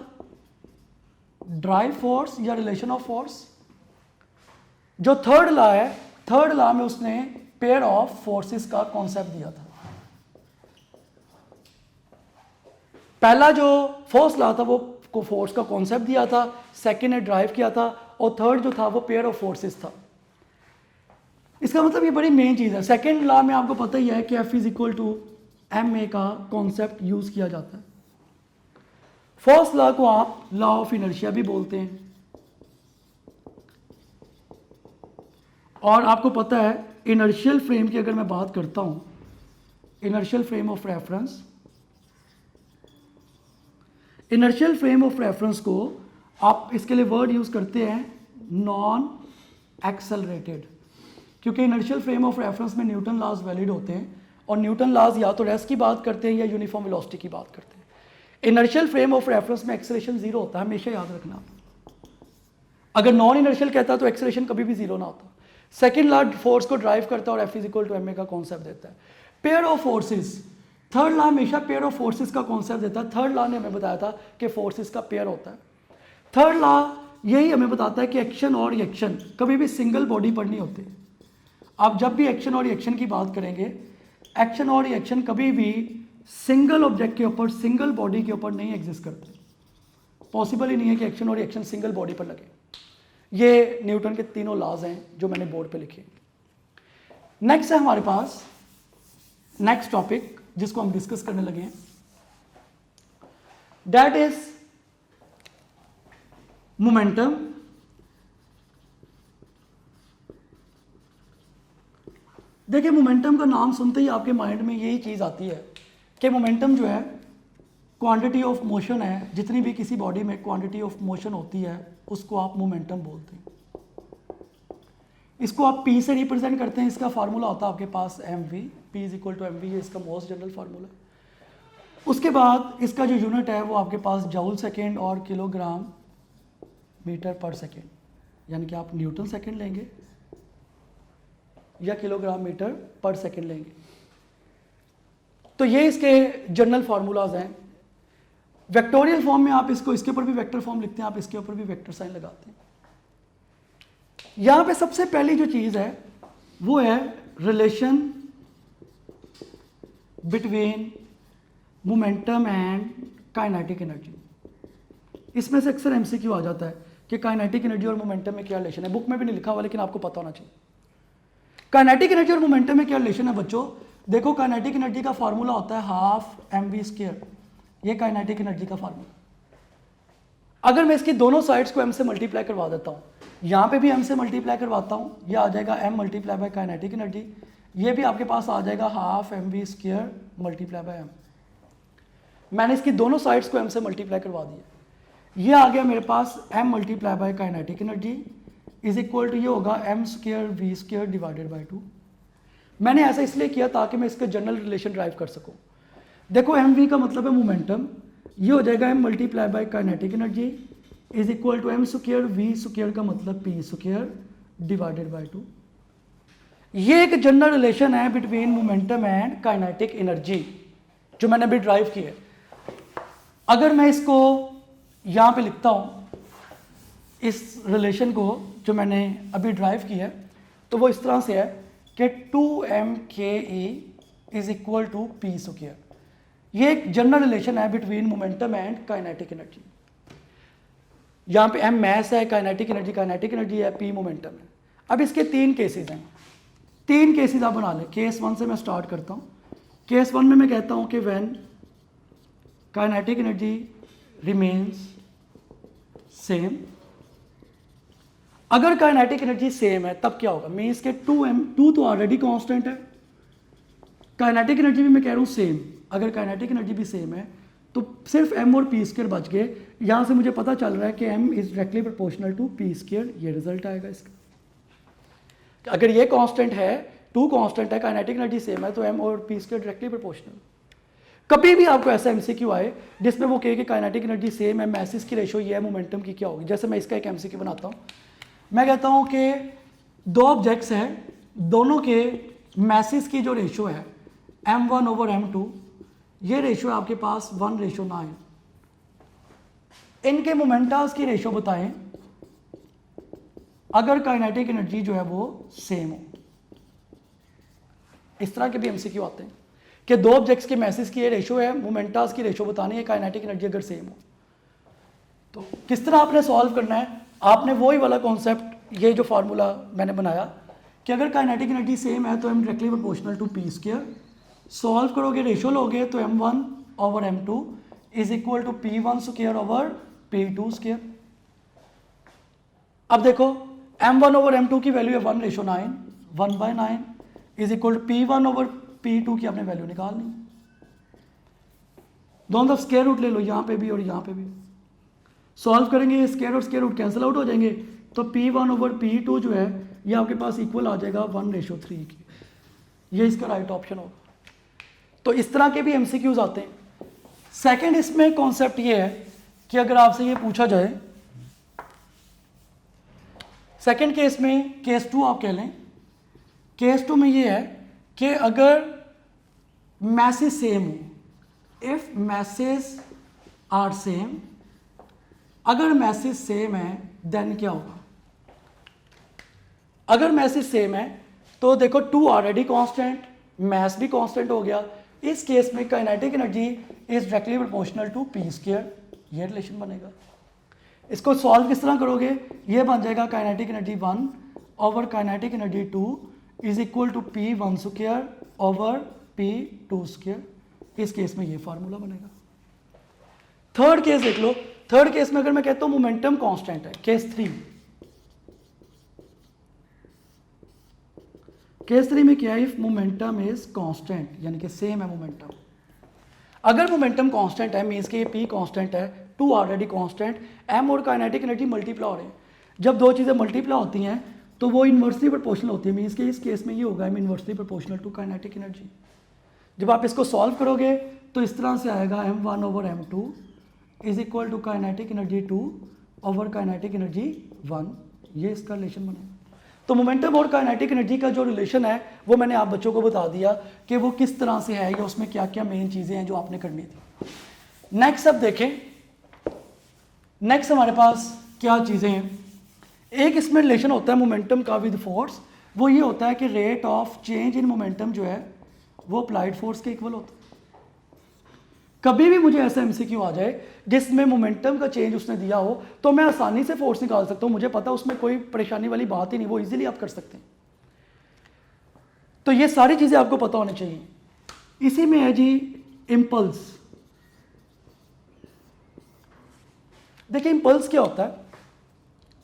ड्राइव फोर्स या रिलेशन ऑफ फोर्स। जो थर्ड लॉ है, थर्ड लॉ में उसने पेयर ऑफ फोर्सेस का कॉन्सेप्ट दिया था। पहला जो फर्स्ट लॉ था वो को फोर्स का कॉन्सेप्ट दिया था, सेकेंड ने ड्राइव किया था और थर्ड जो था वो पेयर ऑफ फोर्सेस था। इसका मतलब ये बड़ी मेन चीज़ है। सेकेंड लॉ में आपको पता ही है कि F is equal to m a का कॉन्सेप्ट यूज किया जाता है। फर्स्ट लॉ को आप लॉ ऑफ इनर्शिया भी बोलते हैं और आपको पता है इनर्शियल फ्रेम की अगर मैं बात करता हूं, inertial frame of reference, inertial frame of reference को आप इसके लिए वर्ड यूज करते हैं नॉन एक्सेलरेटेड, क्योंकि इनर्शियल फ्रेम ऑफ रेफरेंस में न्यूटन लॉज वैलिड होते हैं और न्यूटन लॉज या तो रेस्ट की बात करते हैं या यूनिफॉर्म वेलोसिटी की बात करते हैं। इनर्शियल फ्रेम ऑफ रेफरेंस में एक्सेलरेशन जीरो होता है, हमेशा याद रखना। अगर नॉन इनर्शियल कहता तो एक्सेलरेशन कभी भी जीरो ना होता। सेकेंड लॉ फोर्स को ड्राइव करता है और F is equal to m a का कॉन्सेप्ट देता है। Pair of forces, third law हमेशा पेयर ऑफ फोर्सेस का कॉन्सेप्ट देता है। थर्ड लॉ ने हमें बताया था कि फोर्सेस का पेयर होता है। थर्ड लॉ यही हमें बताता है कि एक्शन और रिएक्शन कभी भी सिंगल बॉडी पर नहीं होते। आप जब भी एक्शन और रिएक्शन की बात करेंगे, एक्शन और रिएक्शन कभी भी सिंगल ऑब्जेक्ट के ऊपर, सिंगल बॉडी के ऊपर नहीं एग्जिस्ट करते। पॉसिबल ही नहीं है कि एक्शन और रिएक्शन सिंगल बॉडी पर लगे। ये न्यूटन के तीनों लॉज हैं जो मैंने बोर्ड पे लिखे। नेक्स्ट है हमारे पास नेक्स्ट टॉपिक जिसको हम डिस्कस करने लगे हैं, दैट इज मोमेंटम। देखिए मोमेंटम का नाम सुनते ही आपके माइंड में यही चीज़ आती है कि मोमेंटम जो है क्वांटिटी ऑफ मोशन है। जितनी भी किसी बॉडी में क्वांटिटी ऑफ मोशन होती है उसको आप मोमेंटम बोलते हैं। इसको आप P से रिप्रेजेंट करते हैं। इसका फार्मूला होता है आपके पास mv, P is equal to mv, ये इसका मोस्ट जनरल फार्मूला। उसके बाद इसका जो यूनिट है वो आपके पास जूल सेकेंड और किलोग्राम मीटर पर सेकेंड, यानी कि आप न्यूटन सेकेंड लेंगे या किलोग्राम मीटर पर सेकेंड लेंगे। तो ये इसके जनरल फार्मूलाज हैं। वेक्टोरियल फॉर्म में आप इसको, इसके ऊपर भी वेक्टर फॉर्म लिखते हैं, आप इसके ऊपर भी वेक्टर साइन लगाते हैं। यहां पे सबसे पहली जो चीज है वो है relation between momentum and kinetic energy. इसमें से अक्सर एमसीक्यू आ जाता है कि काइनेटिक एनर्जी और मोमेंटम में क्या रिलेशन है। बुक में भी नहीं लिखा हुआ लेकिन आपको पता होना चाहिए। काइनेटिक एनर्जी और मोमेंटम में क्या रिलेशन है बच्चों? देखो काइनेटिक एनर्जी का फार्मूला होता है हाफ एम वी स्क्वायर। ये काइनेटिक एनर्जी का फार्मूला। अगर मैं इसकी दोनों साइड्स को m से मल्टीप्लाई करवा देता हूँ, यहाँ पे भी m से मल्टीप्लाई करवाता हूँ, ये आ जाएगा m multiply by kinetic energy. ये भी आपके पास आ जाएगा half m v square multiply by m। मैंने इसकी दोनों साइड्स को m से मल्टीप्लाई करवा दिया। ये आ गया मेरे पास m multiply by kinetic energy is equal to ये होगा m square v square divided by 2। मैंने ऐसा इसलिए किया ताकि मैं इसका जनरल रिलेशन ड्राइव कर सकूं। देखो एम वी का मतलब है मोमेंटम, ये हो जाएगा m multiply by kinetic energy is equal to m square v square का मतलब p स्क्वायर डिवाइडेड बाय 2। ये एक जनरल रिलेशन है between momentum and kinetic energy जो मैंने अभी ड्राइव की है। अगर मैं इसको यहाँ पे लिखता हूँ इस रिलेशन को जो मैंने अभी ड्राइव की है, तो वो इस तरह से है कि 2mke is equal to p square. ये एक जनरल रिलेशन है between momentum and kinetic energy. यहाँ पे m मैस है, काइनेटिक एनर्जी है, p मोमेंटम है। अब इसके 3 केसेस हैं, 3 केसेस आप बना लें। केस 1 से मैं स्टार्ट करता हूँ। केस 1 में मैं कहता हूँ कि when kinetic energy remains same, अगर काइनेटिक एनर्जी सेम है तब क्या होगा, मीन्स के 2 तो ऑलरेडी कांस्टेंट है, काइनेटिक एनर्जी भी मैं कह रहा हूँ सेम। अगर काइनेटिक एनर्जी भी सेम है तो सिर्फ m और p स्क्वायर बच गए। यहाँ से मुझे पता चल रहा है कि m is directly proportional to p square, ये रिजल्ट आएगा इसका। अगर ये कांस्टेंट है, 2 कांस्टेंट है, काइनेटिक एनर्जी सेम है, तो m और p स्क्वायर डायरेक्टली प्रोपोर्शनल। कभी भी आपको ऐसा एमसीक्यू आए जिसमें वो कहे कि काइनेटिक एनर्जी सेम है, मैसेज की रेशो ये है, मोमेंटम की क्या होगी। जैसे मैं इसका एक एमसीक्यू बनाता हूँ। मैं कहता हूँ कि 2 ऑब्जेक्ट्स हैं, दोनों के मैसेज की जो रेशो है m1 ओवर m2, ये रेशो है आपके पास 1:9। इनके मोमेंटास की रेशो बताएं अगर काइनेटिक एनर्जी जो है वो सेम हो। इस तरह के भी एमसीक्यू आते हैं कि 2 ऑब्जेक्ट्स के मैसेज की ये रेशो है, मोमेंटास की रेशो बतानी है, काइनेटिक एनर्जी अगर सेम हो। तो किस तरह आपने सॉल्व करना है, आपने वही वाला कॉन्सेप्ट, ये जो फार्मूला मैंने बनाया कि अगर काइनेटिक एनर्जी सेम है तो m directly proportional to p square. Solve करोगे, रेशो लोगे तो m1 over m2 is equal to p1 square over p2 square. अब देखो m1 ओवर m2 की वैल्यू है 1:9, 1/9 is equal to p1 over p2 की आपने वैल्यू निकालनी। दोनों तरफ स्क्वायर रूट ले लो, यहाँ पे भी और यहाँ पे भी। सॉल्व करेंगे, स्क्वायर और स्क्वायर रूट कैंसिल आउट हो जाएंगे, तो p1 ओवर p2 जो है ये आपके पास इक्वल आ जाएगा 1:3 की। ये इसका राइट ऑप्शन होगा। तो इस तरह के भी एमसीक्यूज आते हैं। सेकंड इसमें कॉन्सेप्ट ये है कि अगर आपसे ये पूछा जाए, सेकंड केस में, केस 2 आप कह लें, केस 2 में ये है कि अगर मैसेज सेम हो, इफ मैसेज आर सेम, अगर मैसेज सेम है देन क्या होगा। अगर मैसेज सेम है तो देखो 2 ऑलरेडी कांस्टेंट, मैस भी कांस्टेंट हो गया। इस केस में kinetic energy is directly proportional to p square, ये रिलेशन बनेगा। इसको सॉल्व किस तरह करोगे, ये बन जाएगा kinetic energy 1 over kinetic energy 2 is equal to p1 square over p2 square. इस केस में ये फार्मूला बनेगा। थर्ड केस देख लो। थर्ड केस में अगर मैं कहता हूं मोमेंटम कांस्टेंट है, केस 3, केस 3 में क्या है, इफ मोमेंटम इज कांस्टेंट, यानी कि सेम है मोमेंटम। अगर मोमेंटम कांस्टेंट है मींस कि ये p कांस्टेंट है, 2 ऑलरेडी कांस्टेंट, m और काइनेटिक एनर्जी मल्टीप्लाई हो रहे हैं। जब 2 चीजें मल्टीप्लाई होती हैं तो वो इन्वर्सली प्रोपोर्शनल होती है, मींस कि इस केस में ये होगा m inversely proportional to kinetic energy. जब आप इसको सॉल्व करोगे तो इस तरह से आएगा m1 over m2 is equal to kinetic energy 2 over kinetic energy 1। ये इसका रिलेशन बनेगा। तो मोमेंटम और काइनेटिक एनर्जी का जो रिलेशन है वो मैंने आप बच्चों को बता दिया कि वो किस तरह से है या उसमें क्या क्या मेन चीज़ें हैं जो आपने करनी थी। नेक्स्ट अब देखें, नेक्स्ट हमारे पास क्या चीज़ें हैं। एक इसमें रिलेशन होता है मोमेंटम का विद फोर्स, वो ये होता है कि rate of change in momentum जो है वो अप्लाइड फोर्स के इक्वल होता है। कभी भी मुझे ऐसा एमसीक्यू आ जाए जिसमें मोमेंटम का चेंज उसने दिया हो तो मैं आसानी से फोर्स निकाल सकता हूं, मुझे पता उसमें कोई परेशानी वाली बात ही नहीं, वो इजीली आप कर सकते हैं। तो ये सारी चीजें आपको पता होनी चाहिए। इसी में है जी इंपल्स। देखिए इंपल्स क्या होता है,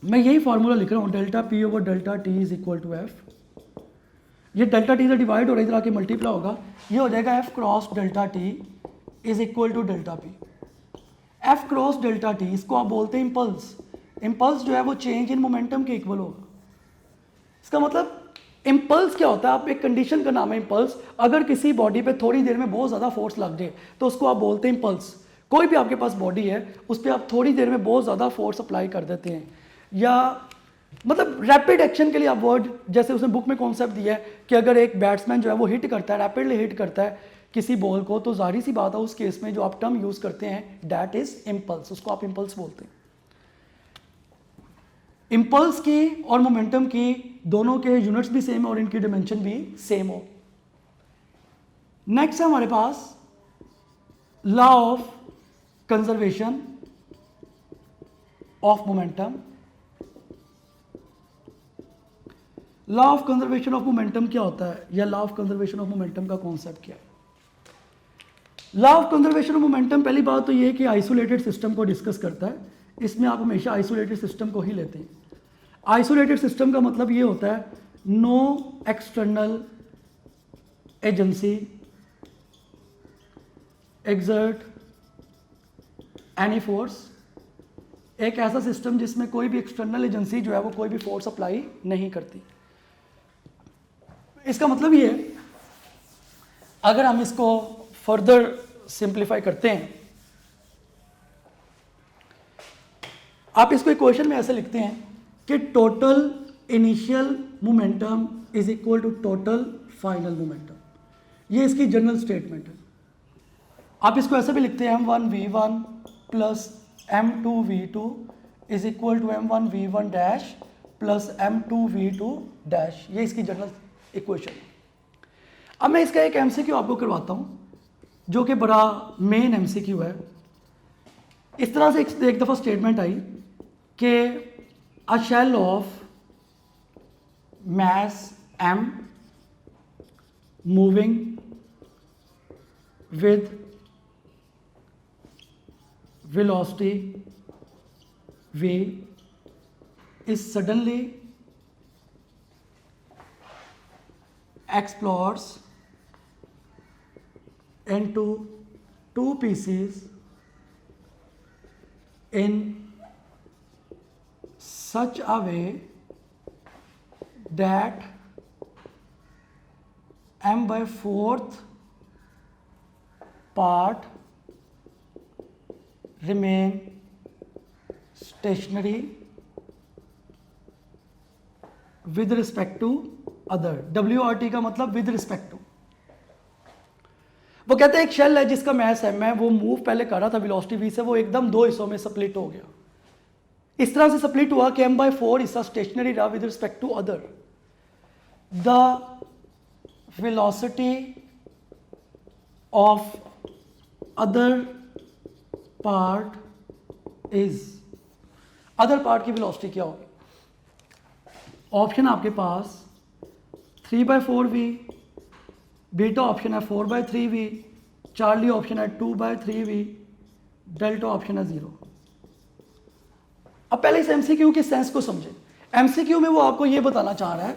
मैं यही फॉर्मूला लिख रहा हूं, delta p over delta t is equal to F. ये डेल्टा टी से डिवाइड हो रहा है, इधर आके मल्टीप्लाई होगा, ये हो जाएगा F cross delta t is equal to delta p. F cross delta t, इसको आप बोलते हैं इंपल्स। इंपल्स जो है वो चेंज इन मोमेंटम के इक्वल होगा। इसका मतलब इंपल्स क्या होता है, आप एक कंडीशन का नाम है इंपल्स। अगर किसी बॉडी पे थोड़ी देर में बहुत ज़्यादा फोर्स लग जाए तो उसको आप बोलते हैं इंपल्स। कोई भी आपके पास बॉडी है उस पर आप थोड़ी देर में बहुत ज़्यादा फोर्स अप्लाई कर देते हैं, या मतलब रैपिड एक्शन के लिए आप वर्ड, जैसे उसने बुक में कॉन्सेप्ट दिया है कि अगर एक बैट्समैन जो है वो हिट करता है, रैपिडली हिट करता है किसी बॉल को, तो जाहिर सी बात है उस केस में जो आप टर्म यूज़ करते हैं दैट इज़ इम्पल्स, उसको आप इम्पल्स बोलते हैं। इम्पल्स की और मोमेंटम की दोनों के यूनिट्स भी सेम और इनकी डिमेंशन भी सेम हो। नेक्स्ट है हमारे पास law of conservation of momentum. Law of conservation of momentum क्या होता है, या law of conservation of momentum का कॉन्सेप्ट क्या है? Law of conservation of momentum, पहली बात तो ये है कि आइसोलेटेड सिस्टम को डिस्कस करता है। इसमें आप हमेशा आइसोलेटेड सिस्टम को ही लेते हैं। आइसोलेटेड सिस्टम का मतलब ये होता है no external agency exert any force, एक ऐसा सिस्टम जिसमें कोई भी एक्सटर्नल एजेंसी जो है वो कोई भी फोर्स अप्लाई नहीं करती। इसका मतलब ये है, अगर हम इसको फर्दर सिंप्लीफाई करते हैं, आप इसको इक्वेशन में ऐसे लिखते हैं कि total initial momentum is equal to total final momentum. ये इसकी जनरल स्टेटमेंट है। आप इसको ऐसे भी लिखते हैं m1v1 plus m2v2 is equal to m1v1 dash plus m2v2 dash. ये इसकी जनरल इक्वेशन है। अब मैं इसका एक एमसीक्यू आपको करवाता हूँ जो कि बड़ा मेन एमसीक्यू है। इस तरह से एक दफ़ा स्टेटमेंट आई कि a shell of mass m moving with velocity v is suddenly explodes into two pieces in such a way that m by fourth part remain stationary with respect to other। WRT का मतलब with respect to। वो कहते हैं एक shell है जिसका mess m है, वो मूव पहले कर रहा था वेलोसिटी v से, वो एकदम दो हिस्सों में स्प्लिट हो गया। इस तरह से स्प्लिट हुआ कि m by 4 हिस्सा स्टेशनरी रहा with respect to other. The velocity of other part is, other part की वेलोसिटी क्या होगी? ऑप्शन आपके पास 3/4v, बीटा ऑप्शन है 4/3v, चार्ली ऑप्शन है 2/3v, डेल्टा ऑप्शन है 0। अब पहले इस एमसीक्यू के सेंस को समझें। एमसीक्यू में वो आपको ये बताना चाह रहा है,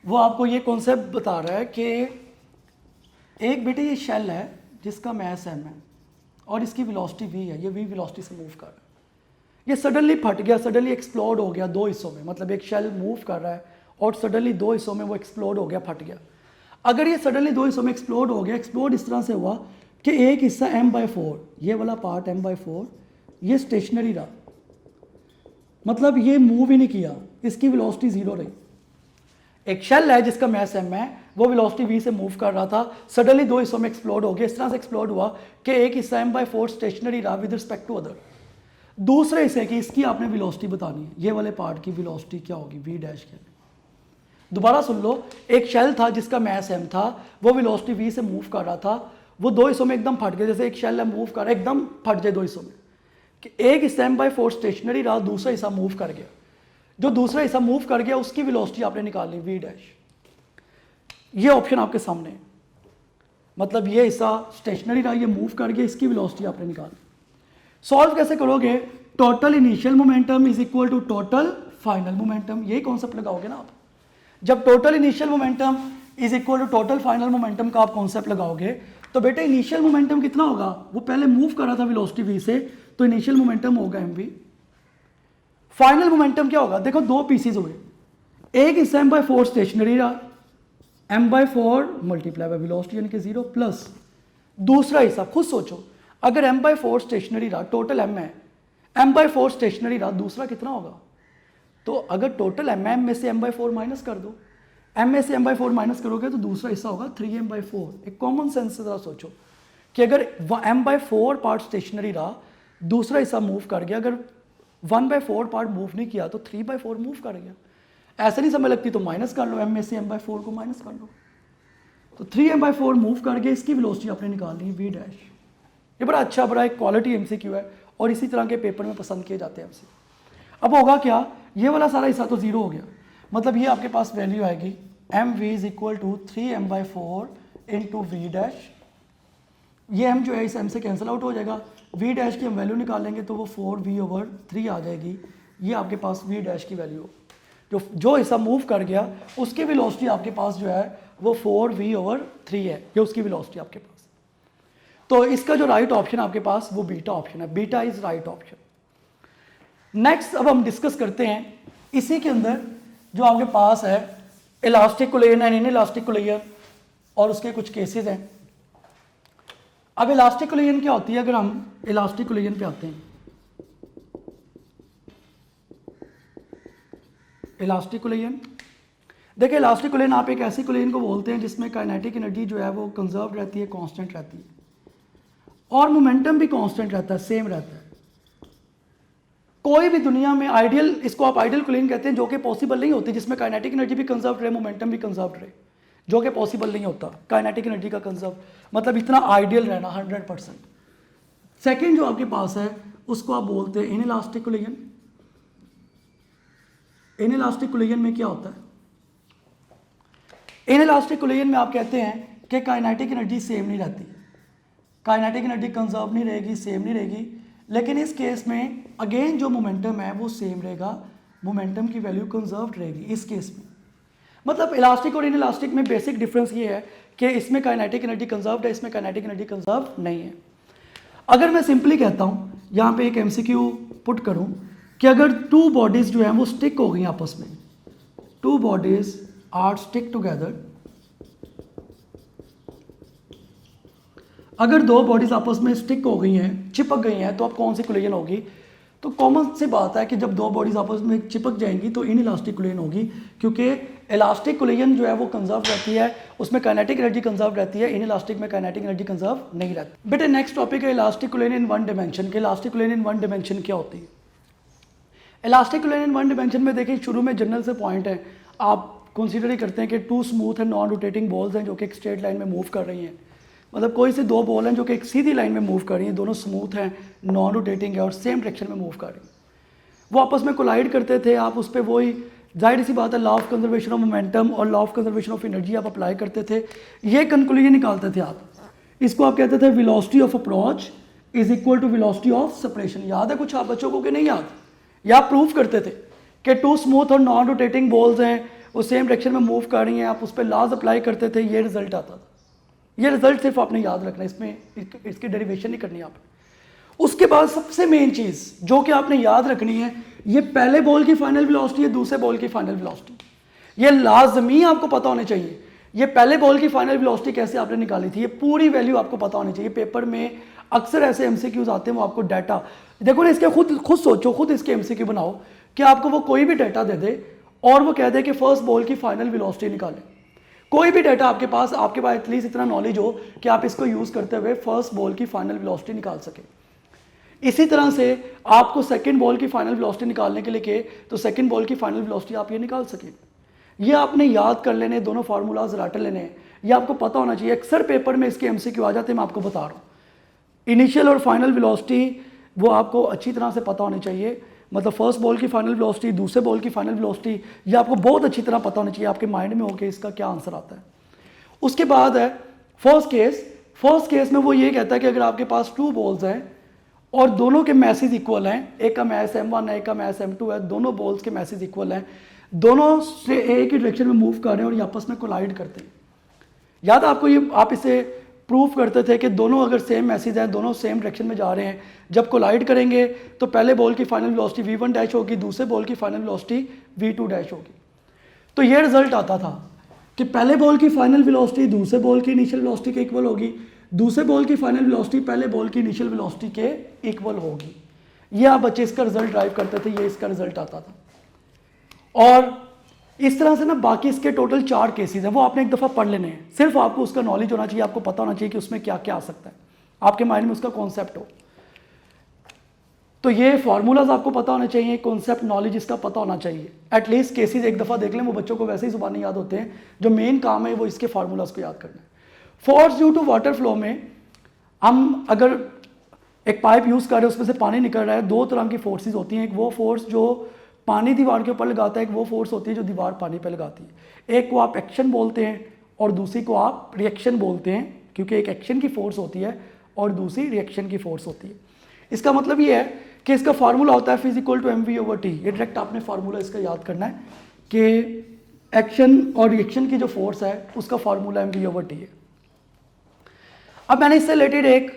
वो आपको ये कॉन्सेप्ट बता रहा है कि एक बेटे ये शेल है जिसका मैस m है और इसकी वेलोसिटी v है, ये v वेलोसिटी से मूव कर रहा है। ये सडनली फट गया, सडनली एक्सप्लोड हो गया दो हिस्सों में, मतलब एक शेल मूव कर रहा है और सडनली दो हिस्सों में वो एक्सप्लोड हो गया, फट गया। अगर ये सडनली दो हिस्सों में एक्सप्लोड हो गया, एक्सप्लोड इस तरह से हुआ कि एक हिस्सा m/4, ये वाला पार्ट m/4 ये स्टेशनरी रहा, मतलब ये मूव ही नहीं किया, इसकी वेलोसिटी 0 रही। एक शेल है जिसका मैस m है, वो वेलोसिटी v से मूव कर रहा था, सडनली दो हिस्सों में एक्सप्लोड हो गया। इस तरह से एक्सप्लोड हुआ कि एक हिस्सा m/4 स्टेशनरी रहा विद रिस्पेक्ट टू अदर। दूसरे हिस्से की इसकी आपने वेलोसिटी बतानी है, ये वाले पार्ट की वेलोसिटी क्या होगी, v डैश के। दोबारा सुन लो, एक शेल था जिसका मैस m था, वो वेलोसिटी v से मूव कर रहा था, वो दो हिस्सों में एकदम फट गया। जैसे एक शेल है मूव कर रहा है, एकदम फट जाए दो हिस्सों में, कि एक हिस्सा m/4 स्टेशनरी रहा, दूसरा हिस्सा मूव कर गया। जो दूसरा हिस्सा मूव कर गया उसकी वेलोसिटी आपने निकालनी v डैश। ये ऑप्शन आपके सामने है, मतलब ये हिस्सा स्टेशनरी रहा, ये मूव कर गया, इसकी वेलोसिटी आपने निकालनी। सॉल्व कैसे करोगे? Total initial momentum is equal to total final momentum, यही कॉन्सेप्ट लगाओगे ना आप। जब total initial momentum is equal to total final momentum का आप कॉन्सेप्ट लगाओगे तो बेटे इनिशियल मोमेंटम कितना होगा? वो पहले मूव कर रहा था वेलोसिटी v से, तो इनिशियल मोमेंटम होगा mv। फाइनल मोमेंटम क्या होगा? देखो दो पीसेज हुए, एक हिस्सा m/4 स्टेशनरी रहा, m/4 मल्टीप्लाई बाय वेलोसिटी यानी कि 0, प्लस दूसरा हिस्सा, खुद सोचो, अगर m/4 स्टेशनरी रहा, टोटल m है, m/4 स्टेशनरी रहा, दूसरा कितना होगा? तो अगर टोटल m में से m/4 माइनस कर दो, m में से m/4 माइनस करोगे तो दूसरा हिस्सा होगा 3m/4। एक कॉमन सेंस से जरा सोचो कि अगर m/4 पार्ट स्टेशनरी रहा, दूसरा हिस्सा मूव कर गया, अगर 1/4 पार्ट मूव नहीं किया तो 3/4 मूव कर गया। ऐसे नहीं समझ लगती तो माइनस कर लो, m में से m/4 को माइनस कर लो, तो 3m/4 मूव कर गया, इसकी वेलोसिटी आपने निकालनी है v डैश। ये बड़ा अच्छा, बड़ा एक क्वालिटी MCQ है और इसी तरह के पेपर में पसंद किए जाते हैं हमसे। अब होगा क्या, ये वाला सारा हिस्सा तो जीरो हो गया, मतलब ये आपके पास वैल्यू आएगी mv is equal to 3m/4 into v dash. ये m जो है इस m से कैंसिल आउट हो जाएगा, v डैश की हम वैल्यू निकालेंगे तो वो 4v/3 आ जाएगी। ये आपके पास v डैश की वैल्यू, जो हिस्सा मूव कर गया उसकी वेलोसिटी आपके पास जो है वो 4v/3 है, ये उसकी वेलोसिटी आपके पास। तो इसका जो राइट ऑप्शन आपके पास वो बीटा ऑप्शन है, beta is right option. Next अब हम डिस्कस करते हैं इसी के अंदर जो आपके पास है elastic collision and inelastic collision और उसके कुछ केसेस हैं। अब इलास्टिक कोलिजन क्या होती है? अगर हम इलास्टिक कोलिजन पे आते हैं, इलास्टिक कोलिजन, देखिए इलास्टिक कोलिजन आप एक ऐसी कोलिजन को बोलते हैं जिसमें काइनेटिक एनर्जी जो है वो कंजर्व रहती है, कांस्टेंट रहती है, और मोमेंटम भी कांस्टेंट रहता है, सेम रहता है। कोई भी दुनिया में आइडियल, इसको आप आइडियल कोलिजन कहते हैं, जो कि पॉसिबल नहीं होती, जिसमें काइनेटिक एनर्जी भी कंजर्व रहे, मोमेंटम भी कंजर्व रहे, जो कि पॉसिबल नहीं होता काइनेटिक एनर्जी का कंजर्व, मतलब इतना आइडियल रहना 100%। सेकेंड जो आपके पास है उसको आप बोलते हैं इनइलास्टिक कोलिजन। इनइलास्टिक कोलिजन में क्या होता है? इनइलास्टिक कोलिजन में आप कहते हैं कि काइनेटिक एनर्जी सेम नहीं रहती, काइनेटिक एनर्जी कंजर्व नहीं रहेगी, सेम नहीं रहेगी, लेकिन इस केस में अगेन जो मोमेंटम है वो सेम रहेगा, मोमेंटम की वैल्यू कंजर्व रहेगी इस केस में। मतलब इलास्टिक और इनइलास्टिक में बेसिक डिफरेंस ये है कि इसमें काइनेटिक एनर्जी कंजर्व्ड है, इसमें काइनेटिक एनर्जी कंजर्व नहीं है। अगर मैं सिंपली कहता हूँ, यहाँ पे एक MCQ पुट करूँ कि अगर टू बॉडीज जो है वो स्टिक हो गई आपस में, two bodies are stick together, अगर दो बॉडीज आपस में स्टिक हो गई हैं, चिपक गई हैं, तो अब कौन सी कोलिजन होगी? तो कॉमन सी बात है कि जब दो बॉडीज आपस में चिपक जाएंगी तो इनइलास्टिक कोलिजन होगी, क्योंकि इलास्टिक कोलिजन जो है वो कंजर्व रहती है, उसमें काइनेटिक एनर्जी कंजर्व रहती है, इनइलास्टिक में काइनेटिक एनर्जी कंजर्व नहीं रहती। बेटे नेक्स्ट टॉपिक है elastic collision in one dimension के। Elastic collision in one dimension क्या होती है? Elastic collision in one dimension में देखिए शुरू में जनरल से पॉइंट है, आप कंसीडर ही करते हैं कि two smooth and non rotating balls हैं जो कि एक स्ट्रेट लाइन में मूव कर रही हैं, मतलब कोई से दो बॉल हैं जो कि एक सीधी लाइन में मूव कर रही हैं, दोनों स्मूथ हैं, नॉन रोटेटिंग है और सेम डायरेक्शन में मूव कर रही हैं। वो आपस में कोलाइड करते थे, आप उस पर वही जाहिर सी बात है law of conservation of momentum और law of conservation of energy आप अप्लाई करते थे, ये कंक्लूजन निकालते थे आप। इसको आप कहते थे velocity of approach is equal to velocity of separation. याद है कुछ आप बच्चों को कि नहीं याद? या आप प्रूव करते थे कि टू स्मूथ और नॉन रोटेटिंग बॉल्स हैं, वो सेम डायरेक्शन में मूव कर रही हैं, आप उस पर लॉज अप्लाई करते थे, ये रिजल्ट आता था। ये रिजल्ट सिर्फ आपने याद रखना, इसमें इसकी डेरिवेशन नहीं करनी आपने। उसके बाद सबसे मेन चीज़ जो कि आपने याद रखनी है, ये पहले बॉल की फाइनल वेलोसिटी है, दूसरे बॉल की फाइनल वेलोसिटी, ये लाजमी आपको पता होने चाहिए। ये पहले बॉल की फाइनल वेलोसिटी कैसे आपने निकाली थी, ये पूरी वैल्यू आपको पता होनी चाहिए। पेपर में अक्सर ऐसे MCQs आते हैं, वो आपको डाटा देखो ना, इसके खुद सोचो, खुद इसके MCQ बनाओ कि आपको वो कोई भी डाटा दे दे और वो कह दे कि फर्स्ट बॉल की फाइनल वेलोसिटी निकालें। कोई भी डाटा आपके पास एटलीस्ट इतना नॉलेज हो कि आप इसको यूज़ करते हुए फर्स्ट बॉल की फाइनल वेलोसिटी निकाल सके। इसी तरह से आपको सेकंड बॉल की फाइनल वेलोसिटी निकालने के लिए कहे तो सेकंड बॉल की फाइनल वेलोसिटी आप ये निकाल सके। ये आपने याद कर लेने, दोनों फार्मूलाज रट लेने, ये आपको पता होना चाहिए। अक्सर पेपर में इसके MCQ आ जाते हैं, मैं आपको बता रहा हूँ। इनिशियल और फाइनल वेलोसिटी वो आपको अच्छी तरह से पता होनी चाहिए, मतलब फर्स्ट बॉल की फाइनल वेलोसिटी, दूसरे बॉल की फाइनल वेलोसिटी, ये आपको बहुत अच्छी तरह पता होनी चाहिए, आपके माइंड में हो कि इसका क्या आंसर आता है। उसके बाद है फर्स्ट केस में वो ये कहता है कि अगर आपके पास टू बॉल्स हैं और दोनों के मैसेज इक्वल हैं, एक का मैस M1 है, एक का मैस M2 है, दोनों बॉल्स के मैसेज इक्वल हैं, दोनों से एक ही डायरेक्शन में मूव कर रहे हैं और ये आपस में कोलाइड करते हैं। याद आपको ये, आप इसे प्रूफ करते थे कि दोनों अगर सेम मैसेज है, दोनों सेम डायरेक्शन में जा रहे हैं, जब कोलाइड करेंगे तो पहले बॉल की फाइनल वेलोसिटी v1 डैश होगी, दूसरे बॉल की फाइनल वेलोसिटी v2 डैश होगी। तो ये रिजल्ट आता था कि पहले बॉल की फाइनल वेलोसिटी दूसरे बॉल की इनिशियल वेलोसिटी के इक्वल होगी, दूसरे बॉल की फाइनल वेलोसिटी पहले बॉल की इनिशियल वेलोसिटी के इक्वल होगी। ये आप बच्चे इसका रिजल्ट ड्राइव करते थे, ये इसका रिजल्ट आता था। और इस तरह से ना बाकी इसके टोटल 4 केसेस हैं, वो आपने एक दफ़ा पढ़ लेने हैं। सिर्फ आपको उसका नॉलेज होना चाहिए, आपको पता होना चाहिए कि उसमें क्या क्या आ सकता है, आपके माइंड में उसका कॉन्सेप्ट हो। तो ये फार्मूलाज आपको पता होने चाहिए, कॉन्सेप्ट नॉलेज इसका पता होना चाहिए। एटलीस्ट केसेस एक दफ़ा देख लें, वो बच्चों को वैसे ही जुबानी याद होते हैं। जो मेन काम है वो इसके फार्मूलाज को याद करना है। Force due to water flow में हम अगर एक पाइप यूज़ कर रहे हैं, उसमें से पानी निकल रहा है, 2 तरह की फोर्सेज होती हैं। एक वो फोर्स जो पानी दीवार के ऊपर लगाता है, एक वो फोर्स होती है जो दीवार पानी पे लगाती है। एक को आप एक्शन बोलते हैं और दूसरी को आप रिएक्शन बोलते हैं, क्योंकि एक एक्शन की फोर्स होती है और दूसरी रिएक्शन की फोर्स होती है। इसका मतलब ये है कि इसका फार्मूला होता है F = mv/t। ये डायरेक्ट आपने फार्मूला इसका याद करना है कि एक्शन और रिएक्शन की जो फोर्स है उसका फार्मूला mv/t है। अब मैंने इससे रिलेटेड एक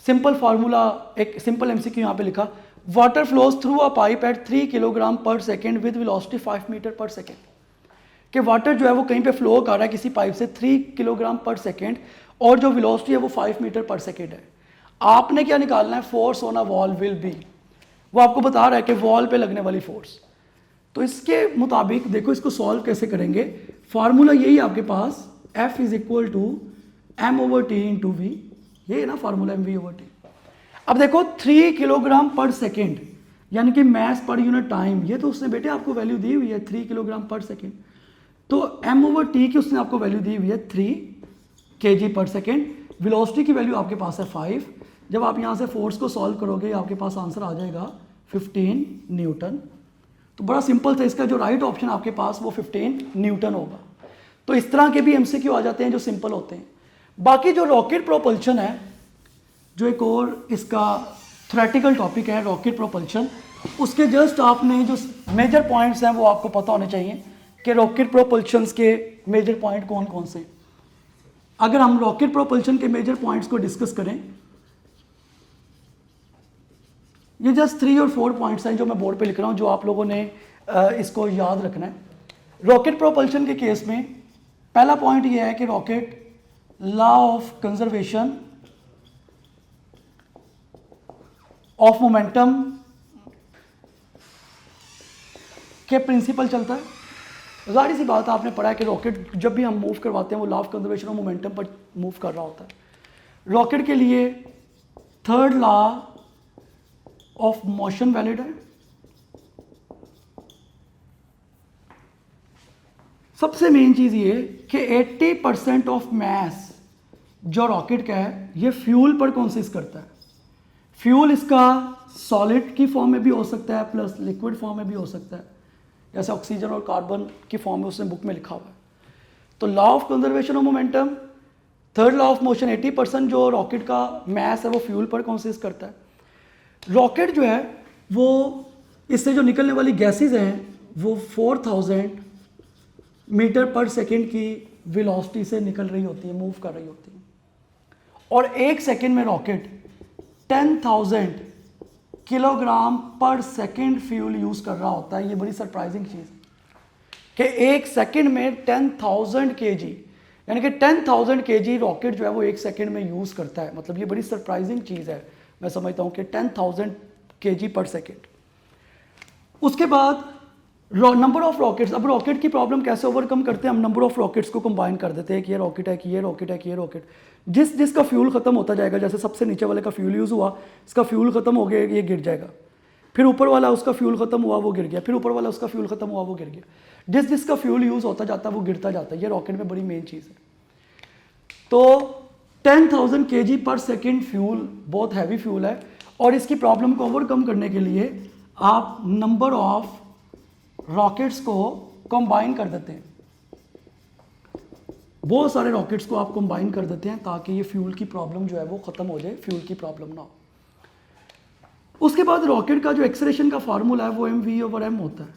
सिंपल फार्मूला, एक सिंपल MCQ यहाँ पे लिखा, water flows through a pipe at 3 kilogram per second with velocity 5 metre per second. कि वाटर जो है वो कहीं पे फ्लो कर रहा है किसी पाइप से 3 किलोग्राम पर सेकेंड और जो वेलोसिटी है वो 5 मीटर पर सेकेंड है। आपने क्या निकालना है, force on a wall will be. वो आपको बता रहा है कि वॉल पे लगने वाली फोर्स। तो इसके मुताबिक देखो इसको सॉल्व कैसे करेंगे। फार्मूला यही आपके पास, F = m/t × v। ये है ना फार्मूला mv/t। अब देखो 3 किलोग्राम पर सेकेंड यानी कि मास पर यूनिट टाइम, ये तो उसने बेटे आपको वैल्यू दी हुई है 3 किलोग्राम पर सेकेंड। तो m/t की उसने आपको वैल्यू दी हुई है 3 kg पर सेकेंड। वेलोसिटी की वैल्यू आपके पास है 5। जब आप यहाँ से फोर्स को सॉल्व करोगे आपके पास आंसर आ जाएगा 15 न्यूटन। तो बड़ा सिंपल था, इसका जो राइट ऑप्शन आपके पास वो 15 न्यूटन होगा। तो इस तरह के भी MCQ आ जाते हैं जो सिंपल होते हैं। बाकी जो रॉकेट प्रोपल्शन है, जो एक और इसका थ्योरेटिकल टॉपिक है रॉकेट प्रोपल्शन, उसके जस्ट आपने जो मेजर पॉइंट्स हैं वो आपको पता होने चाहिए कि रॉकेट प्रोपल्शंस के मेजर पॉइंट कौन कौन से। अगर हम रॉकेट प्रोपल्शन के मेजर पॉइंट्स को डिस्कस करें, ये जस्ट 3 और 4 पॉइंट्स हैं जो मैं बोर्ड पे लिख रहा हूं, जो आप लोगों ने इसको याद रखना है। रॉकेट प्रोपल्शन के केस में पहला पॉइंट ये है कि rocket law of conservation of momentum के प्रिंसिपल चलता है। जाहिर सी बात है, आपने पढ़ा है कि रॉकेट जब भी हम मूव करवाते हैं वो law of conservation of momentum पर मूव कर रहा होता है। रॉकेट के लिए third law of motion valid है। सबसे मेन चीज ये कि 80% ऑफ मास जो रॉकेट का है ये फ्यूल पर कंसिस्ट करता है। फ्यूल इसका सॉलिड की फॉर्म में भी हो सकता है प्लस लिक्विड फॉर्म में भी हो सकता है, जैसे ऑक्सीजन और कार्बन की फॉर्म में उसने बुक में लिखा हुआ है। तो law of conservation of momentum, third law of motion, 80% जो रॉकेट का मास है वो फ्यूल पर कंसिस्ट करता है। रॉकेट जो है वो इससे जो निकलने वाली गैसेस हैं वो 4000 मीटर पर सेकेंड की वेलोसिटी से निकल रही होती है, मूव कर रही होती है। और 1 सेकेंड में rocket 10,000 kilogram per second fuel use कर रहा होता है। ये बड़ी सरप्राइजिंग चीज़ है कि 1 सेकेंड में 10,000 kg, यानी कि 10,000 kg रॉकेट जो है वो 1 सेकेंड में यूज करता है। मतलब ये बड़ी सरप्राइजिंग चीज़ है, मैं समझता हूँ कि 10,000 kg पर सेकेंड। उसके बाद नंबर ऑफ रॉकेट्स। अब रॉकेट की प्रॉब्लम कैसे ओवरकम करते हैं हम, नंबर ऑफ रॉकेट्स को कंबाइन कर देते हैं कि ये रॉकेट है कि ये रॉकेट है कि ये रॉकेट। जिसका फ्यूल खत्म होता जाएगा, जैसे सबसे नीचे वाले का फ्यूल यूज़ हुआ, इसका फ्यूल खत्म हो गया, ये गिर जाएगा। फिर ऊपर वाला उसका फ्यूल खत्म हुआ, वो गिर गया। फिर ऊपर वाला उसका फ्यूल खत्म हुआ, वो गिर गया। जिसका फ्यूल यूज़ होता जाता है वो गिरता जाता है। ये रॉकेट में बड़ी मेन चीज़ है। तो 10,000 kg पर सेकेंड फ्यूल बहुत हैवी फ्यूल है, और इसकी प्रॉब्लम को ओवरकम करने के लिए आप नंबर ऑफ रॉकेट्स को कंबाइन कर देते हैं। बहुत सारे रॉकेट्स को आप कंबाइन कर देते हैं ताकि ये फ्यूल की प्रॉब्लम जो है वो खत्म हो जाए, फ्यूल की प्रॉब्लम ना हो। उसके बाद रॉकेट का जो एक्सेलरेशन का फार्मूला है वो mv/m होता है।